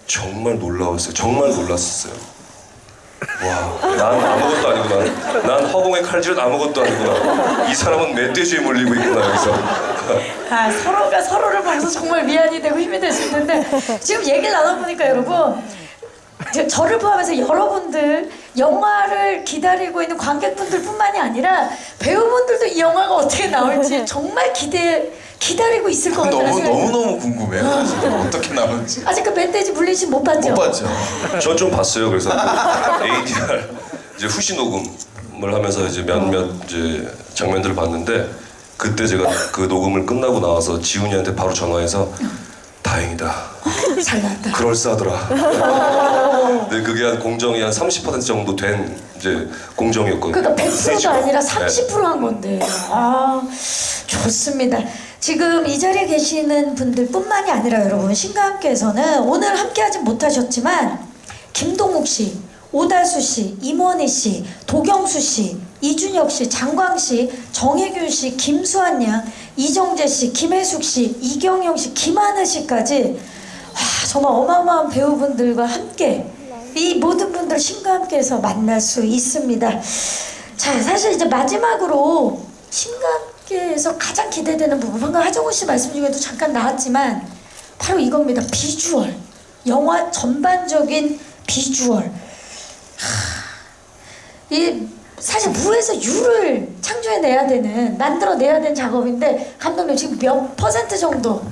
정말 놀라웠어요. 정말 놀랐었어요. 와, 난 아무것도 아니구나. 난 허공의 칼질은 아무것도 아니구나. 이 사람은 멧돼지에 몰리고 있구나 여기서. 서로가 서로를 봐서 정말 위안이 되고 힘이 될 수 있는데 지금 얘기를 나눠보니까 여러분 저를 포함해서 여러분들 영화를 기다리고 있는 관객분들 뿐만이 아니라 배우분들도 이 영화가 어떻게 나올지 정말 기다리고 있을 것 같다는 생각이 너무 궁금해요. 사실 어떻게 나올지. 아직 그 멧돼지 물리신 못 봤죠? 못 봤죠. 전 좀 봤어요. 그래서 ADR 이제 후시 녹음을 하면서 이제 몇몇 이제 장면들을 봤는데 그때 제가 그 녹음을 끝나고 나와서 지훈이한테 바로 전화해서 다행이다. 잘 나왔다. 그럴싸하더라. 근데 그게 한 공정이 한 30% 정도 된 이제 공정이었거든요. 그러니까 100%가 아니라 네. 30%한 건데. 좋습니다. 지금 이 자리에 계시는 분들 뿐만이 아니라 여러분 신과함께서는 오늘 함께하지 못하셨지만 김동욱 씨, 오달수 씨, 임원희 씨, 도경수 씨, 이준혁 씨, 장광 씨, 정혜균 씨, 김수환 양, 이정재 씨, 김혜숙 씨, 이경영 씨, 김하늘 씨까지 정말 어마어마한 배우분들과 함께 이 모든 분들 신과 함께해서 만날 수 있습니다. 자, 사실 이제 마지막으로 신과 함께해서 가장 기대되는 부분, 방금 하정우 씨 말씀 중에도 잠깐 나왔지만 바로 이겁니다. 비주얼, 영화 전반적인 비주얼. 이 사실 무에서 유를 창조해내야 되는, 만들어내야 되는 작업인데 감독님 지금 몇 % 정도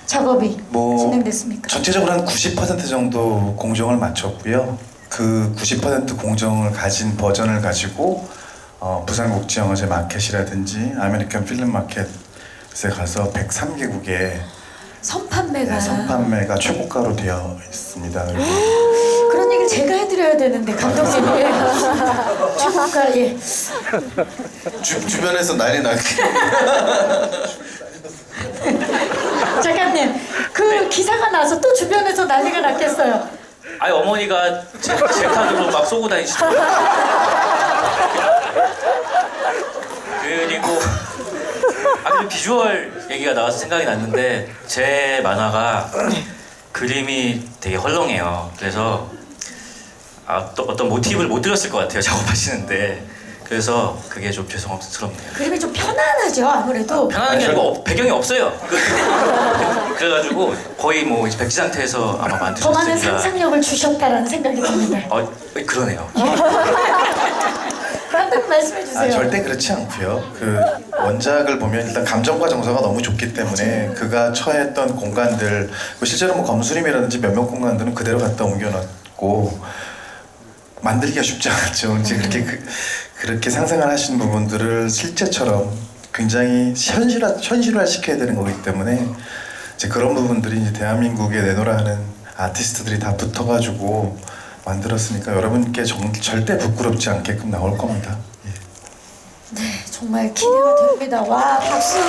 작업이 진행됐습니까? 전체적으로 한 90% 정도 공정을 마쳤고요. 그 90% 공정을 가진 버전을 가지고 부산국제영화제 마켓이라든지 아메리칸 필름 마켓에 가서 103개국에 선판매가 최고가로 되어 있습니다. 그런 얘기를 제가 해드려야 되는데 감독님이 최고가. 예. 주변에서 난리 나게. 작가님, 그 기사가 나서 또 주변에서 난리가 났겠어요. 아니 어머니가 제 카드로 막 쏘고 다니시더라고요. 그리고 그 비주얼 얘기가 나와서 생각이 났는데 제 만화가 그림이 되게 헐렁해요. 그래서 또 어떤 모티브를 못 드렸을 것 같아요, 작업하시는데. 그래서 그게 좀 죄송스럽네요. 그림이 좀 편안하죠, 아무래도. 편안한 게 아니고 배경이 없어요. 그래가지고 거의 뭐 이제 백지 상태에서 아마 더 많은 만드셨으니까. 상상력을 주셨다라는 생각이 듭니다. 그러네요. 한번 말씀해 주세요. 절대 그렇지 않고요. 그 원작을 보면 일단 감정과 정서가 너무 좋기 때문에 그가 처했던 공간들, 실제로 뭐 검수림이라든지 몇몇 공간들은 그대로 갖다 옮겨놨고 만들기가 쉽지 않았죠. 이제 그렇게 상상을 하신 부분들을 실제처럼 굉장히 현실화 시켜야 되는 거기 때문에 이제 그런 부분들이 이제 대한민국에 내놓으라 하는 아티스트들이 다 붙어가지고 만들었으니까 여러분께 절대 부끄럽지 않게끔 나올 겁니다. 예. 네, 정말 기대가 됩니다. 와, 박수. 네,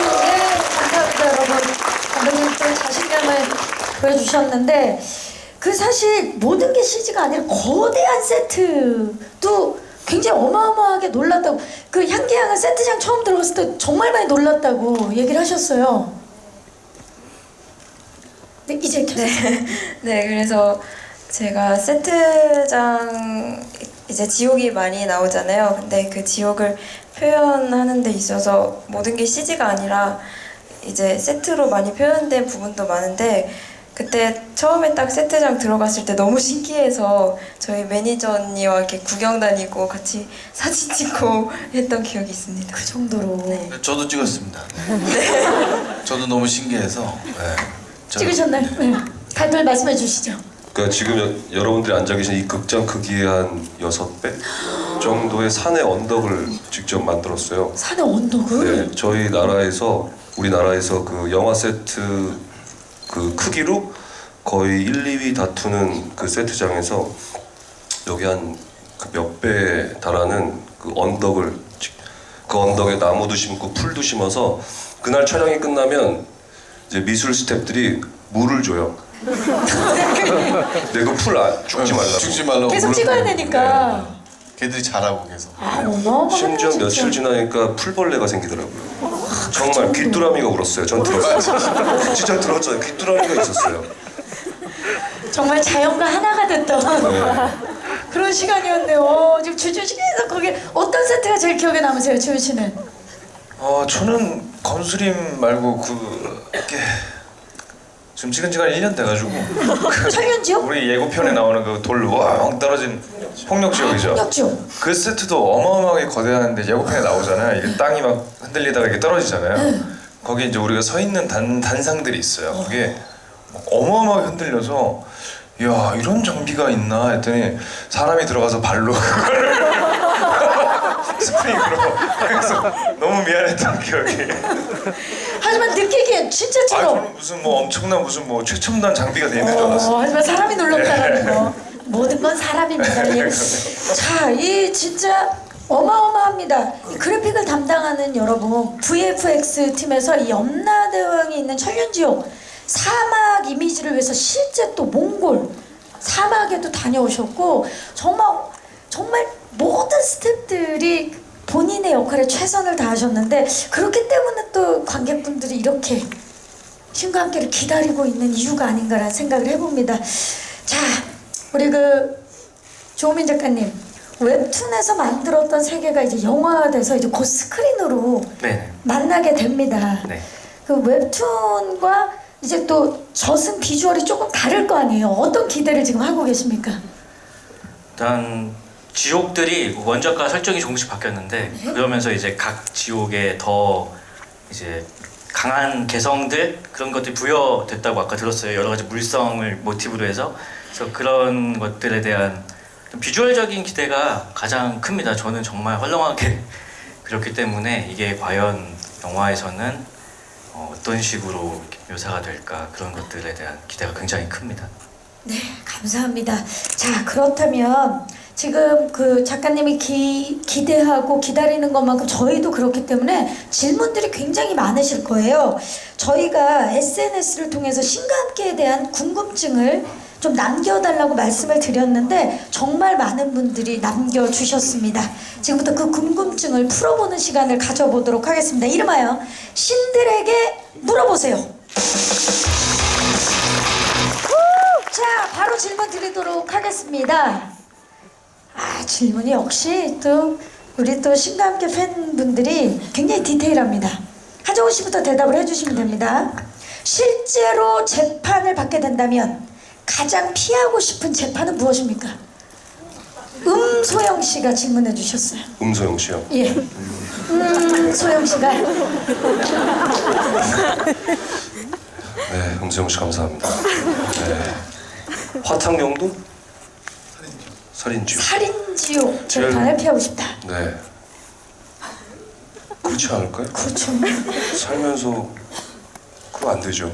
감사합니다, 여러분. 감독님 또 자신감을 보여주셨는데 그 사실 모든 게 CG가 아니라 거대한 세트도 굉장히 어마어마하게 놀랐다고. 그 향기양은 세트장 처음 들어갔을 때 정말 많이 놀랐다고 얘기를 하셨어요. 네, 이제 켜주세요. 네, 그래서 제가 세트장 이제 지옥이 많이 나오잖아요. 근데 그 지옥을 표현하는 데 있어서 모든 게 CG가 아니라 이제 세트로 많이 표현된 부분도 많은데 그때 처음에 딱 세트장 들어갔을 때 너무 신기해서 저희 매니저 언니와 이렇게 구경 다니고 같이 사진 찍고 했던 기억이 있습니다. 그 정도로. 네. 저도 찍었습니다. 저도 너무 신기해서. 네. 찍으셨나요? 네. 발표 말씀해 주시죠. 그러니까 지금 여러분들이 앉아 계신 이 극장 크기의 한 6배 정도의 산의 언덕을 직접 만들었어요. 산의 언덕을? 네, 저희 나라에서 우리나라에서 그 영화 세트 그 크기로 거의 1, 2위 다투는 그 세트장에서 여기 한 몇 배 달하는 그 언덕을 그 언덕에 나무도 심고 풀도 심어서 그날 촬영이 끝나면 이제 미술 스태프들이 물을 줘요. 내가 풀 죽지 말라고. 죽지 말라고. 계속 찍어야 되니까. 걔들이 잘하고 계속. 아, 어마어마하네, 심지어 진짜. 며칠 지나니까 풀벌레가 생기더라고요. 정말 귀뚜라미가 울었어요. 전 들었어요. 진짜 들었잖아요. 귀뚜라미가 있었어요. 정말 자연과 하나가 됐던 그런 시간이었네요. 지금 주준 씨께서 거기 어떤 세트가 제일 기억에 남으세요, 주준 씨는? 저는 검수림 말고 이렇게 지금 찍은 지가 1년 돼가지고 천연지옥? 우리 예고편에 나오는 그 돌 왕 떨어진 폭력지옥이죠. 폭력지옥. 그 세트도 어마어마하게 거대한데 예고편에 나오잖아요. 이게 땅이 막 흔들리다가 이렇게 떨어지잖아요. 거기 이제 우리가 서 있는 단상들이 있어요. 그게 어마어마하게 흔들려서 야 이런 장비가 있나 했더니 사람이 들어가서 발로 그거를 스프링으로 그래서 너무 미안했던 기억이. 하지만 느끼기엔 진짜처럼. 저는 무슨 뭐 엄청난 무슨 뭐 최첨단 장비가 돼 있는 줄 알았어요. 하지만 사람이 놀랍다라는 거. 모든 건 사람입니다. 예. 자, 이 진짜 어마어마합니다. 이 그래픽을 담당하는 여러분, VFX 팀에서 이 염라대왕이 있는 천연지옥 사막 이미지를 위해서 실제 또 몽골 사막에도 다녀오셨고 정말 모든 스태프들이 본인의 역할에 최선을 다하셨는데 그렇기 때문에 또 관객분들이 이렇게 신과 함께를 기다리고 있는 이유가 아닌가라는 생각을 해봅니다. 자, 우리 조우민 작가님, 웹툰에서 만들었던 세계가 이제 영화화돼서 이제 곧 스크린으로 네. 만나게 됩니다. 네. 그 웹툰과 이제 또 젖은 비주얼이 조금 다를 거 아니에요. 어떤 기대를 지금 하고 계십니까? 일단 지옥들이 원작과 설정이 조금씩 바뀌었는데 그러면서 이제 각 지옥에 더 이제 강한 개성들 그런 것들이 부여됐다고 아까 들었어요. 여러 가지 물성을 모티브로 해서 그래서 그런 것들에 대한 비주얼적인 기대가 가장 큽니다. 저는 정말 헐렁하게 그렇기 때문에 이게 과연 영화에서는 어떤 식으로 묘사가 될까 그런 것들에 대한 기대가 굉장히 큽니다. 네, 감사합니다. 자, 그렇다면 지금 그 작가님이 기대하고 기다리는 것만큼 저희도 그렇기 때문에 질문들이 굉장히 많으실 거예요. 저희가 SNS를 통해서 신과 함께에 대한 궁금증을 좀 남겨달라고 말씀을 드렸는데 정말 많은 분들이 남겨주셨습니다. 지금부터 그 궁금증을 풀어보는 시간을 가져보도록 하겠습니다. 이름하여 신들에게 물어보세요. 자, 바로 질문 드리도록 하겠습니다. 질문이 역시 또 우리 또 신과 함께 팬분들이 굉장히 디테일합니다. 하정우 씨부터 대답을 해주시면 됩니다. 실제로 재판을 받게 된다면 가장 피하고 싶은 재판은 무엇입니까? 소영 씨가 질문해 주셨어요. 음소영 씨요. 예. 소영 씨가 네, 음소영 씨 감사합니다. 네. 화탕용도? 살인지옥. 살인지옥 제일- 재판을 피하고 싶다. 네. 그렇지 않을까요? 그렇죠. 살면서 그거 안 되죠.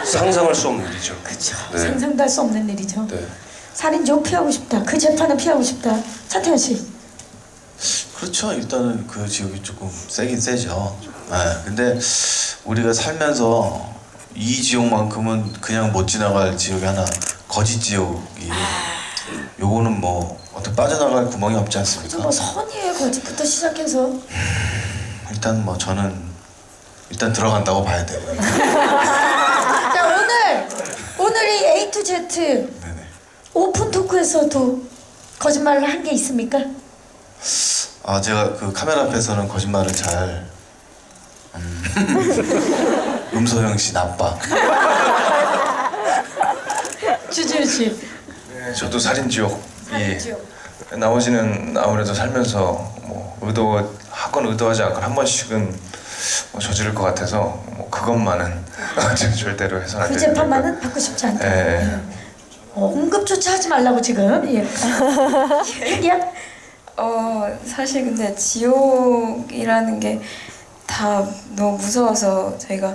상상할 수 없는 일이죠. 그렇죠. 네. 상상도 할 수 없는 일이죠. 네. 살인지옥 피하고 싶다. 그 재판을 피하고 싶다. 차태현 씨. 그렇죠. 일단은 그 지역이 조금 세긴 세죠. 네, 근데 우리가 살면서 이 지역만큼은 그냥 못 지나갈 지역이 하나, 거짓 지역이. 요거는 뭐 어떻게 빠져나갈 구멍이 없지 않습니까? 뭐 선의의 거짓부터 시작해서 일단 뭐 저는 일단 들어간다고 봐야 돼요. 자 오늘 이 A to Z 네네. 오픈 토크에서도 거짓말을 한 게 있습니까? 아 제가 그 카메라 앞에서는 거짓말을 잘 음소영 씨 나빠. 주지훈 씨. 네, 저도 살인지옥. 살인지옥. 나머지는 아무래도 살면서 뭐 하건 의도하지 않건 한 번씩은 뭐 저지를 것 같아서 뭐 그것만은 절대로 해서는 안 그 되는 재판만은 받고 싶지 않다. 네. 언급조차 하지 말라고 지금. 예. 야. 사실 근데 지옥이라는 게 다 너무 무서워서 저희가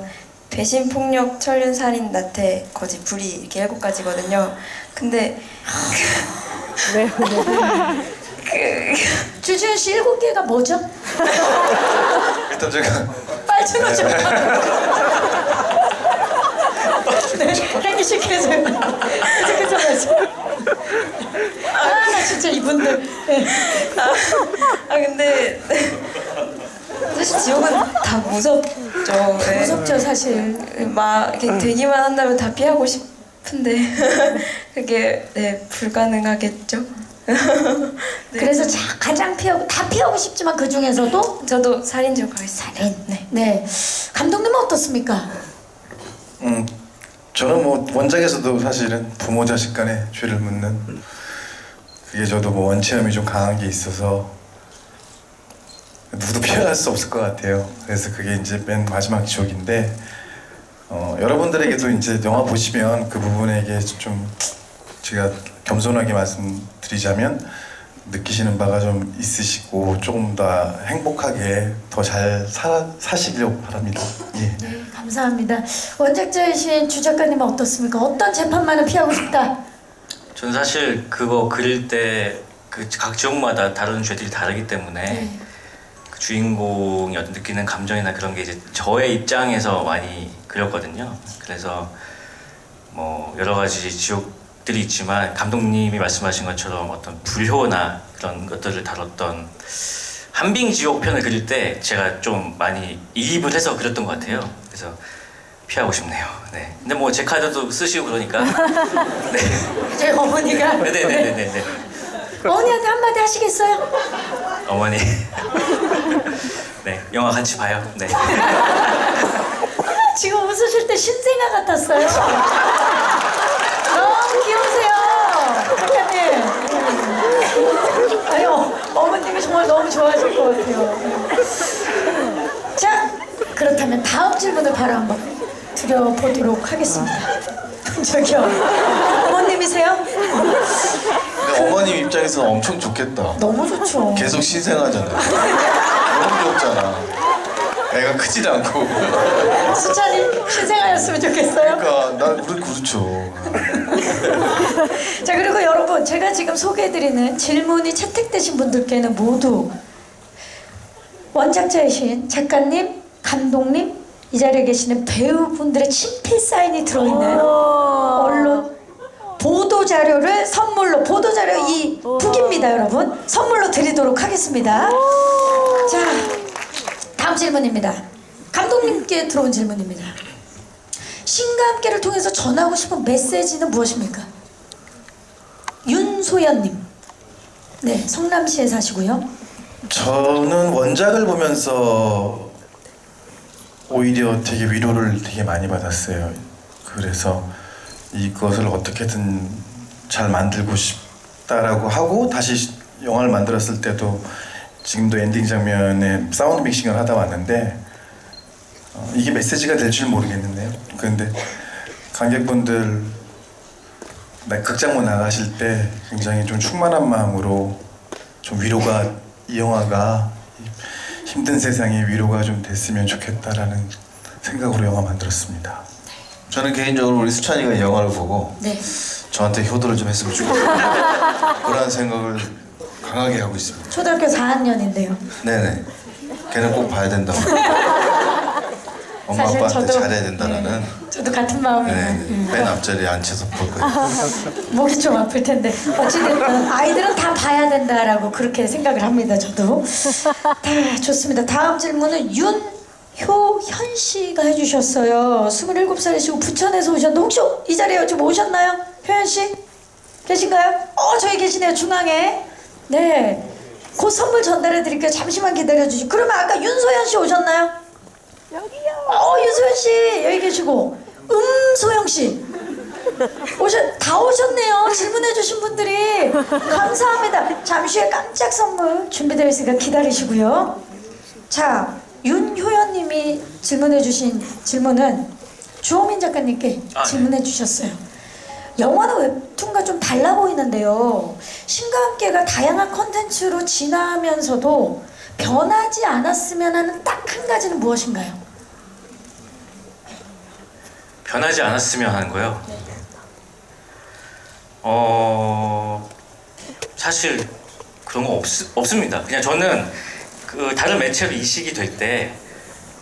배신, 폭력, 천륜, 살인, 나태, 거짓, 불의 이렇게 7가지거든요. 근데 주지훈 씨 7개가 뭐죠? 일단 제가 빨주노 좀. 네, 행기 시켜주세요. 그죠. 나 진짜 이분들. 네. 근데 사실 지옥은 다 무섭죠. 네. 무섭죠 사실. 막 이렇게 되기만 한다면 다 피하고 싶은데 그게 불가능하겠죠. 네. 그래서 가장 다 피하고 싶지만 그 중에서도 저도 살인지옥 가겠습니다. 살인. 네. 감독님은 어떻습니까? 저는 뭐 원작에서도 사실은 부모 자식 간에 죄를 묻는 그게 저도 뭐 원체험이 좀 강한 게 있어서 누구도 피해갈 수 없을 것 같아요. 그래서 그게 이제 맨 마지막 지옥인데 여러분들에게도 이제 영화 보시면 그 부분에게 좀 제가 겸손하게 말씀드리자면 느끼시는 바가 좀 있으시고 조금 더 행복하게 더 잘 사시길 바랍니다. 예. 네, 감사합니다. 원작자이신 주 작가님은 어떻습니까? 어떤 재판만은 피하고 싶다. 저는 사실 그거 그릴 때 그 각 지역마다 다루는 죄들이 다르기 때문에 네. 그 주인공이 어떤 느끼는 감정이나 그런 게 이제 저의 입장에서 많이 그렸거든요. 그래서 뭐 여러 가지 지옥들이 있지만 감독님이 말씀하신 것처럼 어떤 불효나 그런 것들을 다뤘던 한빙 지옥 편을 그릴 때 제가 좀 많이 이입을 해서 그렸던 것 같아요. 그래서 피하고 싶네요. 네. 근데 뭐 제 카드도 쓰시고 그러니까. 네. 저희 어머니가. 네네네네네. 어머니한테 한마디 하시겠어요? 어머니. 네. 영화 같이 봐요. 네. 지금 웃으실 때 신생아 같았어요. 너무 귀여우세요, 작가님. 아유, 어머님이 정말 너무 좋아하실 것 같아요. 자, 그렇다면 다음 질문을 바로 한번 드려보도록 하겠습니다. 저기요, 어머님이세요? 근데 어머님 입장에서는 엄청 좋겠다. 너무 좋죠. 계속 신생하잖아요. 너무 귀엽잖아. 애가 크질 않고. 수찬이 신생아였으면 좋겠어요. 그러니까 우리 그렇죠. 자, 그리고 여러분, 제가 지금 소개해드리는 질문이 채택되신 분들께는 모두 원작자이신 작가님, 감독님, 이 자리에 계시는 배우분들의 친필 사인이 들어있는 언론 보도 자료를 선물로, 보도 자료 이 북입니다, 여러분. 선물로 드리도록 하겠습니다. 자, 다음 질문입니다. 감독님께 들어온 질문입니다. 신과 함께를 통해서 전하고 싶은 메시지는 무엇입니까? 윤소연님. 네, 성남시에 사시고요. 저는 원작을 보면서 오히려 되게 위로를 되게 많이 받았어요. 그래서 이것을 어떻게든 잘 만들고 싶다라고 하고 다시 영화를 만들었을 때도 지금도 엔딩 장면에 사운드 믹싱을 하다 왔는데 이게 메시지가 될 줄 모르겠는데요. 그런데 관객분들 극장문 나가실 때 굉장히 좀 충만한 마음으로 좀 위로가 이 영화가 힘든 세상에 위로가 좀 됐으면 좋겠다라는 생각으로 영화 만들었습니다. 저는 개인적으로 우리 수찬이가 이 영화를 보고 네. 저한테 효도를 좀 했으면 좋겠다 그런 생각을 강하게 하고 있습니다. 초등학교 4학년인데요. 네네. 걔는 꼭 봐야 된다고. 엄마 사실 아빠한테 저도- 잘해야 된다라는. 저도 같은 마음이에요. 네. 맨 앞자리에 앉혀서 볼 거예요. 목이 좀 아플 텐데 어찌됐든 아이들은 다 봐야 된다라고 그렇게 생각을 합니다. 저도. 좋습니다. 다음 질문은 윤효현 씨가 해주셨어요. 27살이시고 부천에서 오셨는데 혹시 이 자리에 좀 오셨나요? 효연 씨? 계신가요? 저기 계시네요. 중앙에. 네. 곧 선물 전달해 드릴게요. 잠시만 기다려 주시고. 그러면 아까 윤소연 씨 오셨나요? 여기요. 윤소연 씨 여기 계시고 소영 씨 다 오셨네요. 질문해 주신 분들이 감사합니다. 잠시 후에 깜짝 선물 준비되어 있으니까 기다리시고요. 자, 윤효연님이 질문해 주신 질문은 주호민 작가님께 네. 질문해 주셨어요. 영화는 웹툰과 좀 달라 보이는데요. 신과 함께가 다양한 컨텐츠로 진화하면서도 변하지 않았으면 하는 딱 한 가지는 무엇인가요? 변하지 않았으면 하는 거요. 사실 그런 거 없습니다. 그냥 저는 그 다른 매체로 이식이 될 때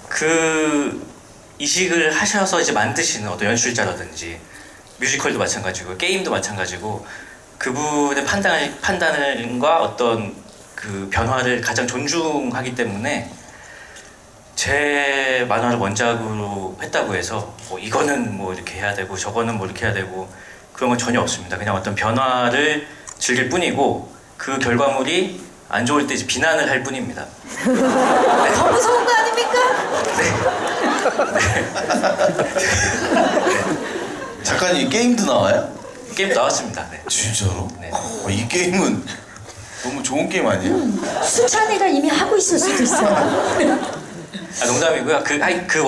그 이식을 하셔서 이제 만드시는 어떤 연출자라든지 뮤지컬도 마찬가지고 게임도 마찬가지고 그분의 판단과 어떤 그 변화를 가장 존중하기 때문에 제 만화를 원작으로 했다고 해서 뭐 이거는 뭐 이렇게 해야 되고 저거는 뭐 이렇게 해야 되고 그런 건 전혀 없습니다. 그냥 어떤 변화를 즐길 뿐이고 그 결과물이 안 좋을 때 이제 비난을 할 뿐입니다. 더 무서운 거 아닙니까? 작가님 게임도 나와요? 게임 나왔습니다. 네. 진짜로? 네. 이 게임은 너무 좋은 게임 아니에요? 수찬이가 이미 하고 있을 수도 있어요. 농담이고요. 그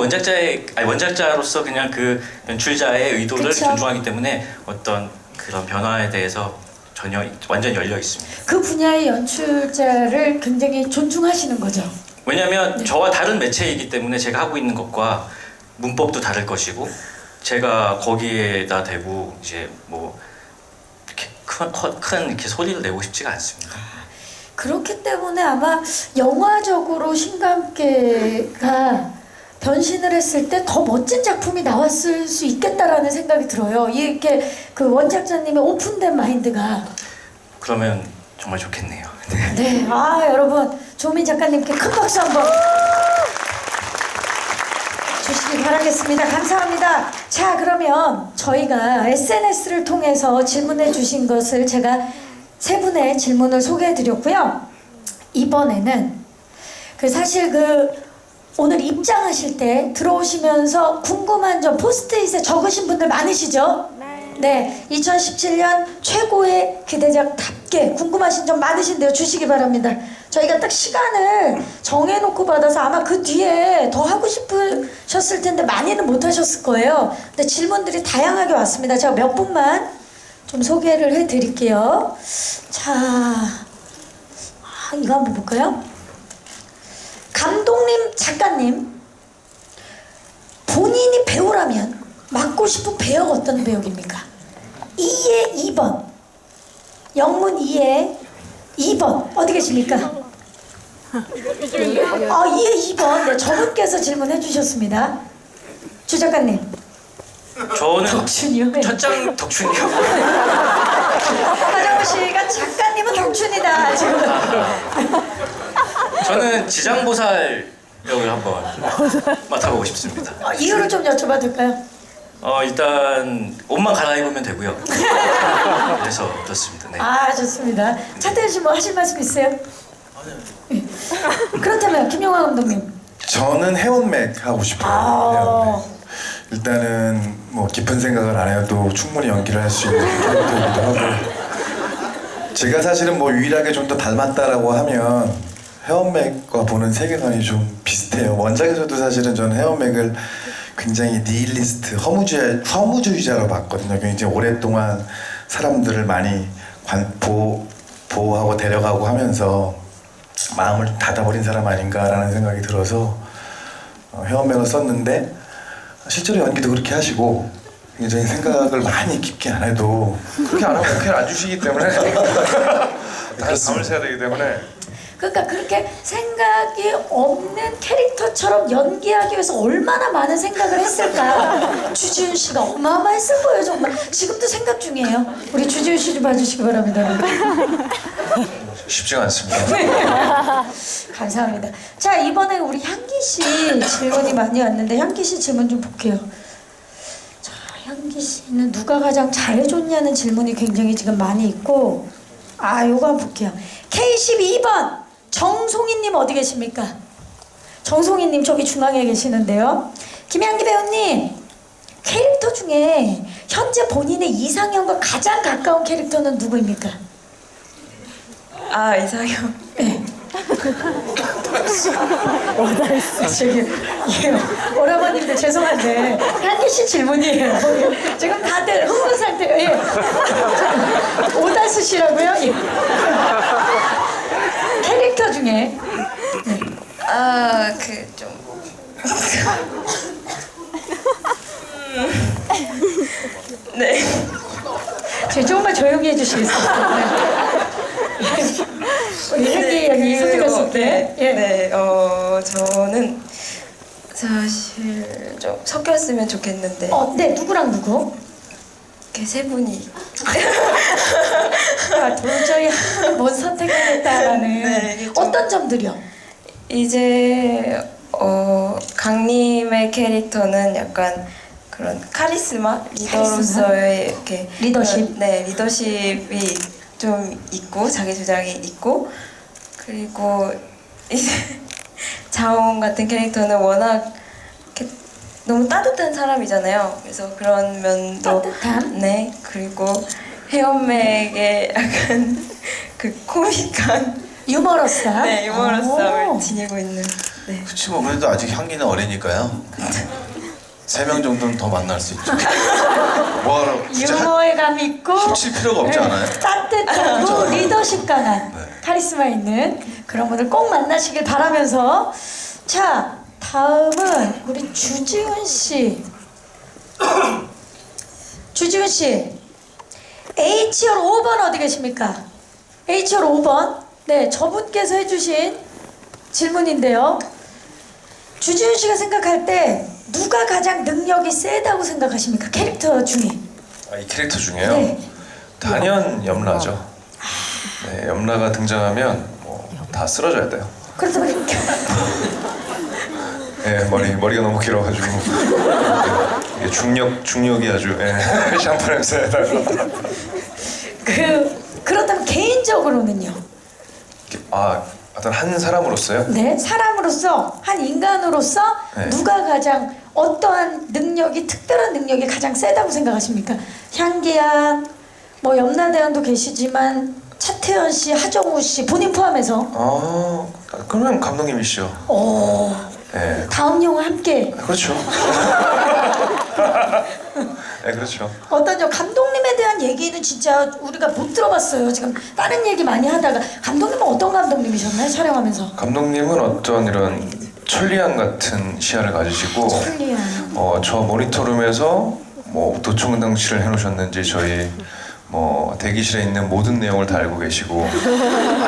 원작자로서 그냥 그 연출자의 의도를 그쵸? 존중하기 때문에 어떤 그런 변화에 대해서 전혀 완전 열려 있습니다. 그 분야의 연출자를 굉장히 존중하시는 거죠. 왜냐하면 저와 다른 매체이기 때문에 제가 하고 있는 것과 문법도 다를 것이고 제가 거기에다 대고 이제 뭐 이렇게 큰 이렇게 소리를 내고 싶지가 않습니다. 그렇기 때문에 아마 영화적으로 신과 함께가 변신을 했을 때 더 멋진 작품이 나왔을 수 있겠다라는 생각이 들어요. 이렇게 그 원작자님의 오픈된 마인드가. 그러면 정말 좋겠네요. 네, 여러분 조민 작가님께 큰 박수 한번 주시기 바라겠습니다. 감사합니다. 자, 그러면 저희가 SNS를 통해서 질문해 주신 것을 제가 세 분의 질문을 소개해 드렸고요. 이번에는 사실 오늘 입장하실 때 들어오시면서 궁금한 점 포스트잇에 적으신 분들 많으시죠? 네. 2017년 최고의 기대작답게 궁금하신 점 많으신데요. 주시기 바랍니다. 저희가 딱 시간을 정해놓고 받아서 아마 그 뒤에 더 하고 싶으셨을 텐데 많이는 못 하셨을 거예요. 근데 질문들이 다양하게 왔습니다. 제가 몇 분만 좀 소개를 해드릴게요. 자, 이거 한번 볼까요? 감독님, 작가님, 본인이 배우라면 맡고 싶은 배역 어떤 배역입니까? 2에 2번, 영문 2에 2번 어디 계십니까? 2에 2번. 네, 저분께서 질문해 주셨습니다. 주 작가님. 저는 덕춘이요? 네. 첫장 덕춘이요. 하정우 씨가 작가님은 덕춘이다 지금. 저는 지장보살 역을 한번 맡아보고 싶습니다. 이유를 좀 여쭤봐도 될까요? 일단 옷만 갈아입으면 되고요. 그래서 그렇습니다. 네. 좋습니다. 차태현 씨 뭐 하실 말씀 있어요? 네. 그렇다면 김용화 감독님. 저는 헤어맥 하고 싶어요. 헤어맥. 일단은 뭐 깊은 생각을 안 해도 충분히 연기를 할 수 있는 캐릭터이기도 하고 제가 사실은 뭐 유일하게 좀 더 닮았다라고 하면 헤어맥과 보는 세계관이 좀 비슷해요. 원작에서도 사실은 저는 헤어맥을 굉장히 니힐리스트, 허무주의자로 봤거든요. 굉장히 오랫동안 사람들을 많이 보호하고 데려가고 하면서 마음을 좀 닫아버린 사람 아닌가라는 생각이 들어서 헤어맥을 썼는데 실제로 연기도 그렇게 하시고 굉장히 생각을 많이 깊게 안 해도 그렇게 안 하면 오케이를 안 주시기 때문에 밤을 새야 되기 때문에 그러니까 그렇게 생각이 없는 캐릭터처럼 연기하기 위해서 얼마나 많은 생각을 했을까. 주지훈 씨가 어마어마했을 거예요 정말. 지금도 생각 중이에요. 우리 주지훈 씨 좀 봐주시기 바랍니다. 쉽지가 않습니다. 감사합니다. 자, 이번에 우리 향기 씨 질문이 많이 왔는데 향기 씨 질문 좀 볼게요. 자, 향기 씨는 누가 가장 잘해줬냐는 질문이 굉장히 지금 많이 있고, 요거 한번 볼게요. K12번 정송이님 어디 계십니까? 정송이님 저기 중앙에 계시는데요. 김향기 배우님, 캐릭터 중에 현재 본인의 이상형과 가장 가까운 캐릭터는 누구입니까? 이상형. 네. 저기 오라버님들 죄송한데 향기 씨 질문이에요. 지금 다들 흥분 상태예요. 예. 오다스 씨라고요? 예. 캐릭터 중에 좀 네. 저 조금만 조용히 해주시겠어요? 네. 우리 향기 양이 소개했을 때, 네, 저는 사실 좀 섞였으면 좋겠는데 네, 누구랑 누구? 이렇게 세 분이 도저히 못 선택하겠다라는 네, 이게 좀- 어떤 점들이요? 이제 강림의 캐릭터는 약간 그런 카리스마 리더로서의 이렇게 리더십? 네, 리더십이 좀 있고 자기 주장이 있고 그리고 이제 자옹 같은 캐릭터는 워낙 이렇게 너무 따뜻한 사람이잖아요. 그래서 그런 면도 따뜻함? 네, 그리고 헤어맥의 약간 그 코믹한 유머러스함? 네, 유머러스함을 오. 지니고 있는 네. 그치 뭐 그래도 아직 향기는 어리니까요. 3명 정도는 더 만날 수 있죠. 뭐하러 굳이 유머의 감 있고 힘칠 필요가 없지 않아요? 따뜻하고 리더십 강한 네. 카리스마 있는 그런 분들 꼭 만나시길 바라면서 자 다음은 우리 주지훈 씨 주지훈 씨 H열 5번 어디 계십니까? H열 5번 네 저분께서 해주신 질문인데요. 주지훈 씨가 생각할 때 누가 가장 능력이 세다고 생각하십니까? 캐릭터 중에. 이 캐릭터 중에요. 네. 단연 염라죠. 네, 염라가 등장하면 뭐 다 쓰러져야 돼요. 그렇다면 네, 머리가 너무 길어가지고 이게 중력이 아주 샴푸 냄새가 그렇다면 개인적으로는요? 어떤 한 사람으로서요? 네, 사람으로서 한 인간으로서 네. 누가 가장 어떠한 능력이 특별한 능력이 가장 세다고 생각하십니까? 향기양, 뭐 염라대왕도 계시지만 차태현 씨, 하정우 씨 본인 포함해서. 그러면 감독님이시죠. 오, 네, 다음 영화 함께. 그렇죠. 네, 그렇죠. 어떤 감독님에 대한 얘기는 진짜 우리가 못 들어봤어요. 지금 다른 얘기 많이 하다가 감독님은 어떤 감독님이셨나요? 촬영하면서. 감독님은 어떤 이런 천리안 같은 시야를 가지시고 천리안. 저 모니터룸에서 뭐 도청장치를 해놓으셨는지 저희 뭐 대기실에 있는 모든 내용을 다 알고 계시고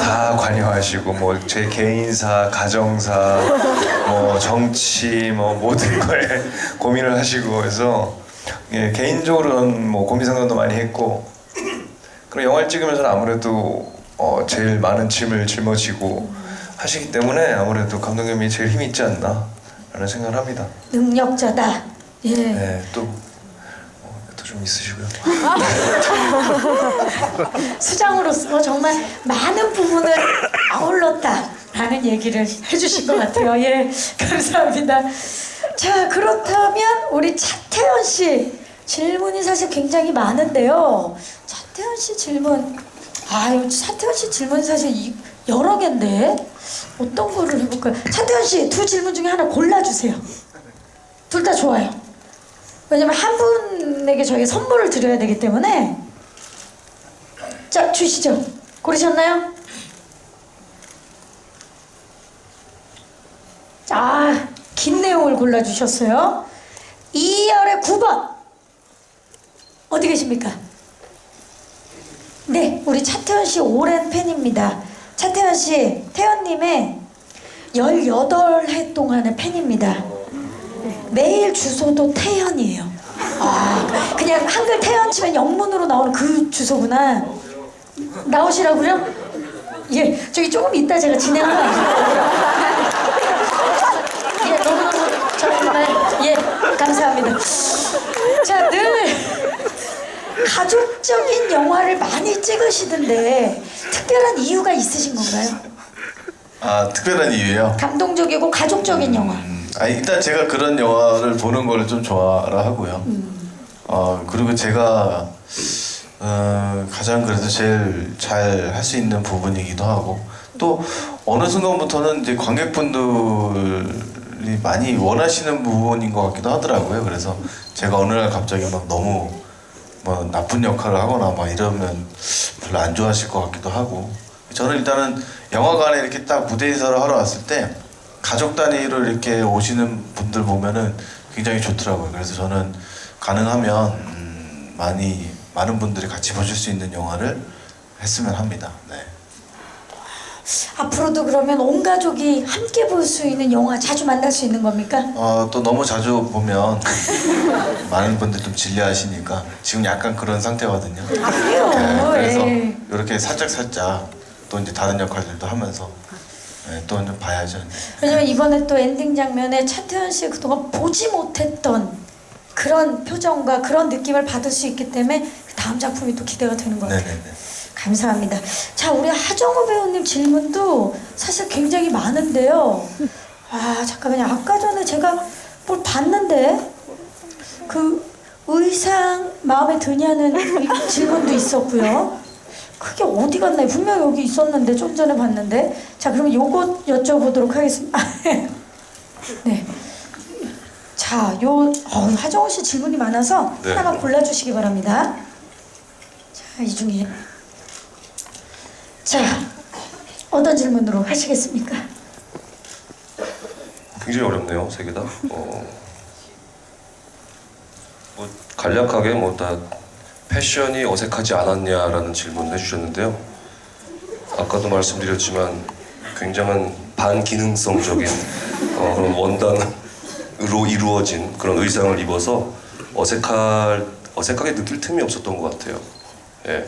다 관여하시고 뭐 제 개인사, 가정사, 뭐 정치 뭐 모든 거에 고민을 하시고 해서 개인적으로는 뭐 고민 상담도 많이 했고 그리고 영화를 찍으면서는 아무래도 제일 많은 짐을 짊어지고 하시기 때문에 아무래도 감독님이 제일 힘이 있지 않나 라는 생각을 합니다. 능력자다. 예. 네, 또 좀 있으시고요. 수장으로서 정말 많은 부분을 아울렀다라는 얘기를 해주신 것 같아요. 예, 감사합니다. 자, 그렇다면 우리 차태현 씨 질문이 사실 굉장히 많은데요. 차태현 씨 질문, 차태현 씨 질문이 사실 여러 개인데 어떤 거를 해볼까요? 차태현 씨 두 질문 중에 하나 골라주세요. 둘 다 좋아요. 왜냐면 한 분에게 저희가 선물을 드려야 되기 때문에. 자, 주시죠. 고르셨나요? 자, 긴 내용을 골라주셨어요. 2열의 9번 어디 계십니까? 네, 우리 차태현 씨 오랜 팬입니다. 차태현 씨, 태연님의 18해 동안의 팬입니다. 메일 주소도 태연이에요. 그냥 한글 태연 치면 영문으로 나오는 그 주소구나. 나오시라고요? 예, 저기 조금 이따 제가 진행하면 예, 너무너무 정말 예, 감사합니다. 자, 늘 가족적인 영화를 많이 찍으시던데 특별한 이유가 있으신 건가요? 특별한 이유요? 감동적이고 가족적인 영화. 일단 제가 그런 영화를 보는 걸 좀 좋아하고요. 그리고 제가 가장 그래도 제일 잘 할 수 있는 부분이기도 하고, 또 어느 순간부터는 이제 관객분들이 많이 원하시는 부분인 것 같기도 하더라고요. 그래서 제가 어느 날 갑자기 막 너무 뭐 나쁜 역할을 하거나 막 이러면 별로 안 좋아하실 것 같기도 하고, 저는 일단은 영화관에 이렇게 딱 무대 인사를 하러 왔을 때 가족 단위로 이렇게 오시는 분들 보면은 굉장히 좋더라고요. 그래서 저는 가능하면 많은 분들이 같이 보실 수 있는 영화를 했으면 합니다. 네. 앞으로도 그러면 온 가족이 함께 볼 수 있는 영화 자주 만날 수 있는 겁니까? 또 너무 자주 보면 많은 분들이 좀 질려하시니까 지금 약간 그런 상태거든요. 그래요? 그래서 예. 이렇게 살짝 또 이제 다른 역할들도 하면서 또 좀 봐야죠. 왜냐면 이번에 또 엔딩 장면에 차태현 씨 그동안 보지 못했던 그런 표정과 그런 느낌을 받을 수 있기 때문에 다음 작품이 또 기대가 되는 것 같아요. 네네네. 감사합니다. 자, 우리 하정우 배우님 질문도 사실 굉장히 많은데요. 잠깐만요. 아까 전에 제가 뭘 봤는데 그 의상 마음에 드냐는 질문도 있었고요. 그게 어디 갔나요? 분명 여기 있었는데 좀 전에 봤는데. 자, 그러면 요것 여쭤보도록 하겠습니다. 네. 자, 하정우 씨 질문이 많아서 네. 하나만 골라주시기 바랍니다. 자, 이 중에. 자, 어떤 질문으로 하시겠습니까? 굉장히 어렵네요, 세 개 다. 뭐 간략하게 다 패션이 어색하지 않았냐라는 질문을 해주셨는데요. 아까도 말씀드렸지만 굉장한 반기능성적인 그런 원단으로 이루어진 그런 의상을 입어서 어색하게 느낄 틈이 없었던 것 같아요. 예,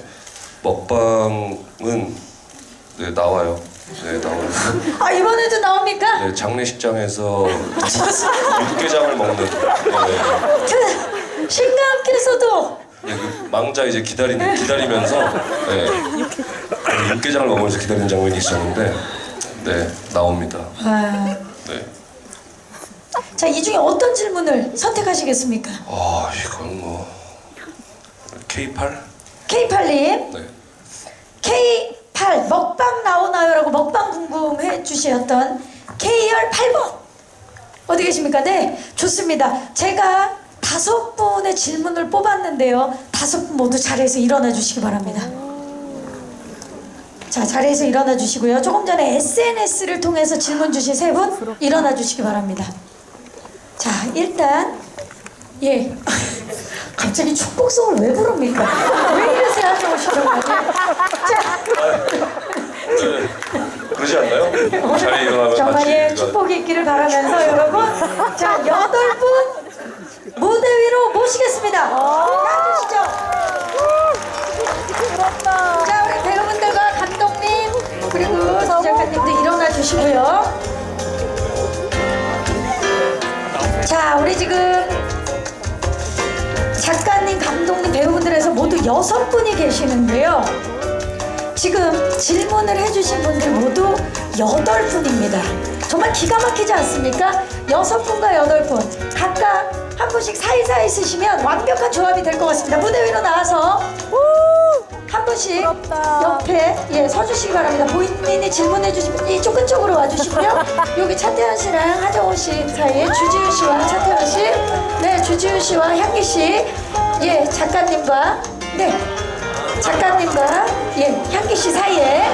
먹방은 네, 나와요. 네, 나와요. 이번에도 나옵니까? 네, 장례식장에서 육개장을 먹는. 네. 신강께서도 네, 그 망자 이제 기다리면서 육개장을 먹으면서 기다리는 장면이 있었는데, 네, 나옵니다. 네. 자, 이 중에 어떤 질문을 선택하시겠습니까? 이건 뭐 K8? K8님, 네. K8 먹방 나오나요라고 먹방 궁금해 주셨던 K열 8번 어디 계십니까? 네, 좋습니다. 제가 5분의 질문을 뽑았는데요. 5분 모두 자리에서 일어나 주시기 바랍니다. 자, 자리에서 일어나 주시고요. 조금 전에 SNS를 통해서 질문 주신 3분 일어나 주시기 바랍니다. 자, 일단 예. 갑자기 축복송을 왜 부릅니까? 왜 이러세요, 하정우 씨? 그러지 않나요? 자리에 일어나면 정말 같이 예, 축복이 있기를 바라면서 여러분, 자, 8분 무대 위로 모시겠습니다. 나와주시죠. 자, 우리 배우분들과 감독님 그리고 작가님도 일어나 주시고요. 자, 우리 지금 작가님, 감독님, 배우분들에서 모두 6분이 계시는데요. 지금 질문을 해주신 분들 모두 8분입니다. 정말 기가 막히지 않습니까? 6분과 8분 각각 한 분씩 사이사이 쓰시면 완벽한 조합이 될 것 같습니다. 무대 위로 나와서 한 분씩 옆에 서주시기 바랍니다. 본인이 질문해 주시면 이쪽 쪽으로 와주시고요. 여기 차태현 씨랑 하정우 씨 사이에 주지훈 씨와 차태현 씨, 네 주지훈 씨와 향기 씨, 작가님과 작가님과 향기 씨 사이에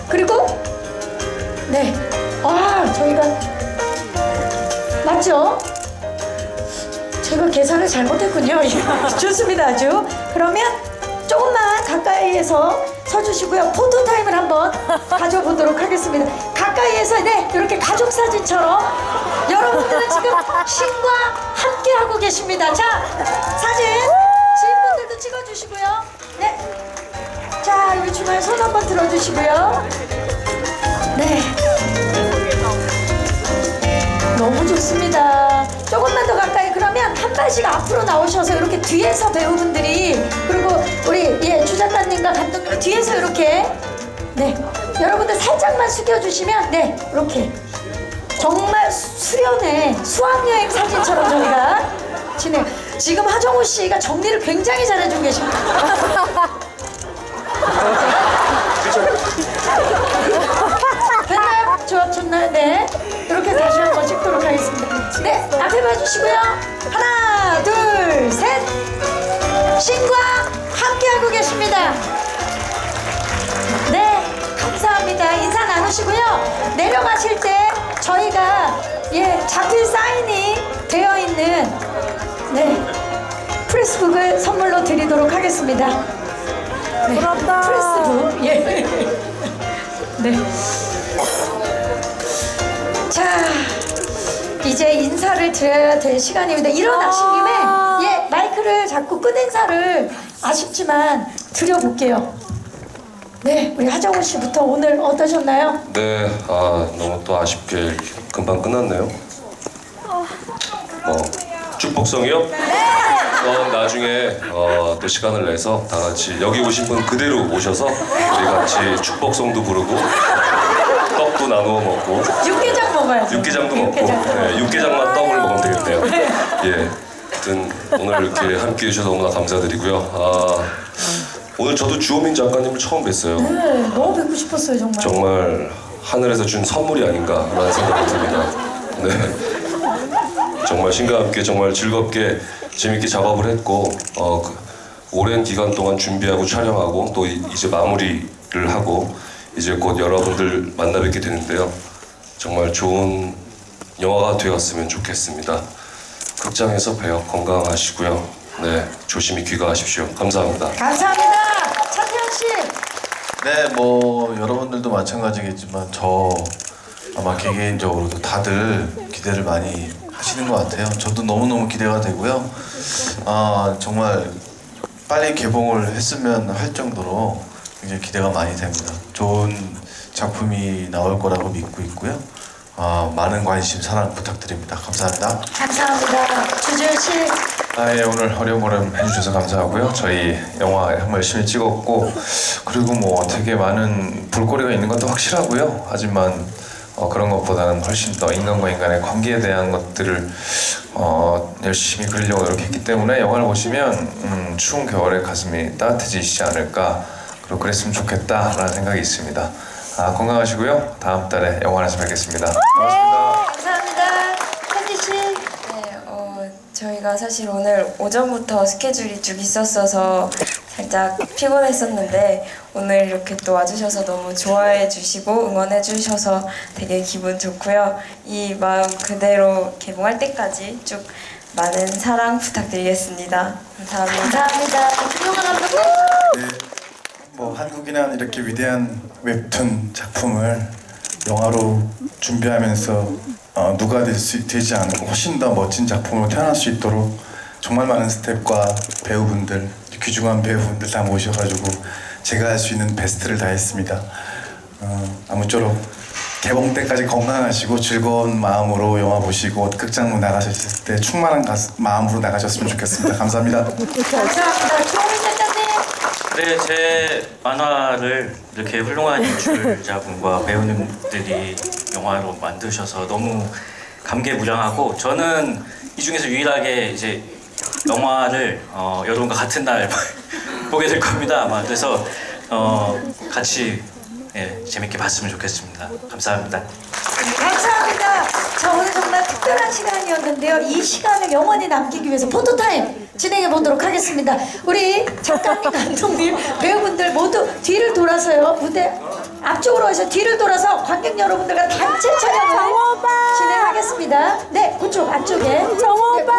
그리고 저희가 맞죠? 제가 계산을 잘못했군요. 좋습니다, 아주. 그러면 조금만 가까이에서 서주시고요. 포토 타임을 한번 가져보도록 하겠습니다. 가까이에서 이렇게 가족 사진처럼 여러분들은 지금 신과 함께 하고 계십니다. 자, 사진 지인분들도 찍어주시고요. 네. 자, 여기 중간에 손 한번 들어주시고요. 네. 너무 좋습니다. 조금만 더 가까이. 그러면 한 발씩 앞으로 나오셔서 이렇게 뒤에서 배우분들이, 그리고 우리 주작가님과 감독님 뒤에서 이렇게 여러분들 살짝만 숙여주시면 이렇게 정말 수련회 수학여행 사진처럼 저희가 진행. 지금 하정우 씨가 정리를 굉장히 잘해주고 계십니다. 됐나요? 조합 좋나요? 네. 이렇게 다시 한번 찍도록 하겠습니다. 네, 앞에 봐주시고요. 하나, 둘, 셋. 신과 함께하고 계십니다. 네, 감사합니다. 인사 나누시고요. 내려가실 때 저희가 자필 사인이 되어 있는 프레스북을 선물로 드리도록 하겠습니다. 네, 프레스북. 네. 자, 이제 인사를 드려야 될 시간입니다. 일어나신 김에 마이크를 잡고 끝인사를 아쉽지만 드려볼게요. 네, 우리 하정우 씨부터 오늘 어떠셨나요? 네, 너무 또 아쉽게 금방 끝났네요. 축복성이요? 나중에 또 시간을 내서 다 같이 여기 오신 분 그대로 오셔서 우리 같이 축복성도 부르고 떡도 나누어 먹고 육개장 먹어야죠. 육개장도 먹고 육개장만 떡을 먹으면 되겠네요. 하여튼 오늘 이렇게 함께 해주셔서 너무나 감사드리고요. 오늘 저도 주호민 작가님을 처음 뵀어요. 네, 너무 뵙고 싶었어요, 정말. 정말 하늘에서 준 선물이 아닌가라는 생각이 듭니다. 네. 정말 신과 함께 정말 즐겁게 재밌게 작업을 했고 오랜 기간 동안 준비하고 촬영하고 또 이제 마무리를 하고 이제 곧 여러분들 만나 뵙게 되는데요. 정말 좋은 영화가 되었으면 좋겠습니다. 극장에서 봬요. 건강하시고요. 네, 조심히 귀가하십시오. 감사합니다. 감사합니다. 차태현 씨. 네, 여러분들도 마찬가지겠지만 저 아마 개개인적으로도 다들 기대를 많이 하시는 것 같아요. 저도 너무너무 기대가 되고요. 정말 빨리 개봉을 했으면 할 정도로 굉장히 기대가 많이 됩니다. 좋은 작품이 나올 거라고 믿고 있고요. 많은 관심, 사랑 부탁드립니다. 감사합니다. 감사합니다. 주지훈 씨. 오늘 어려운 걸음 해주셔서 감사하고요. 저희 영화 정말 열심히 찍었고 그리고 되게 많은 볼거리가 있는 것도 확실하고요. 하지만 그런 것보다는 훨씬 더 인간과 인간의 관계에 대한 것들을 열심히 그리려고 노력했기 때문에 영화를 보시면 추운 겨울에 가슴이 따뜻해지시지 않을까, 그리고 그랬으면 좋겠다라는 생각이 있습니다. 건강하시고요. 다음 달에 영화관에서 뵙겠습니다. 고맙습니다. 감사합니다. 현지 씨. 저희가 사실 오늘 오전부터 스케줄이 쭉 있었어서 살짝 피곤했었는데 오늘 이렇게 또 와주셔서 너무 좋아해 주시고 응원해 주셔서 되게 기분 좋고요. 이 마음 그대로 개봉할 때까지 쭉 많은 사랑 부탁드리겠습니다. 감사합니다. 감사합니다. 김용환 감독님. 네, 한국이란 이렇게 위대한 웹툰 작품을 영화로 준비하면서 누가 되지 않고 훨씬 더 멋진 작품으로 태어날 수 있도록 정말 많은 스태프과 배우분들, 귀중한 배우분들 다 모셔가지고 제가 할 수 있는 베스트를 다했습니다. 아무쪼록 개봉 때까지 건강하시고 즐거운 마음으로 영화 보시고 극장문 나가셨을 때 충만한 마음으로 나가셨으면 좋겠습니다. 감사합니다. 감사합니다. 조민 작가님. 네, 제 만화를 이렇게 훌륭한 연출자분과 배우님들이 영화로 만드셔서 너무 감개무량하고 저는 이 중에서 유일하게 이제 영화를 여러분과 같은 날 보게 될 겁니다. 아마 그래서 같이 재밌게 봤으면 좋겠습니다. 감사합니다. 감사합니다. 자, 오늘 정말 특별한 시간이었는데요. 이 시간을 영원히 남기기 위해서 포토타임 진행해 보도록 하겠습니다. 우리 작가님, 감독님, 배우분들 모두 뒤를 돌아서요. 무대 앞쪽으로 와서 뒤를 돌아서 관객 여러분들과 단체 촬영을 진행하겠습니다. 네, 그쪽 앞쪽에. 정오빠!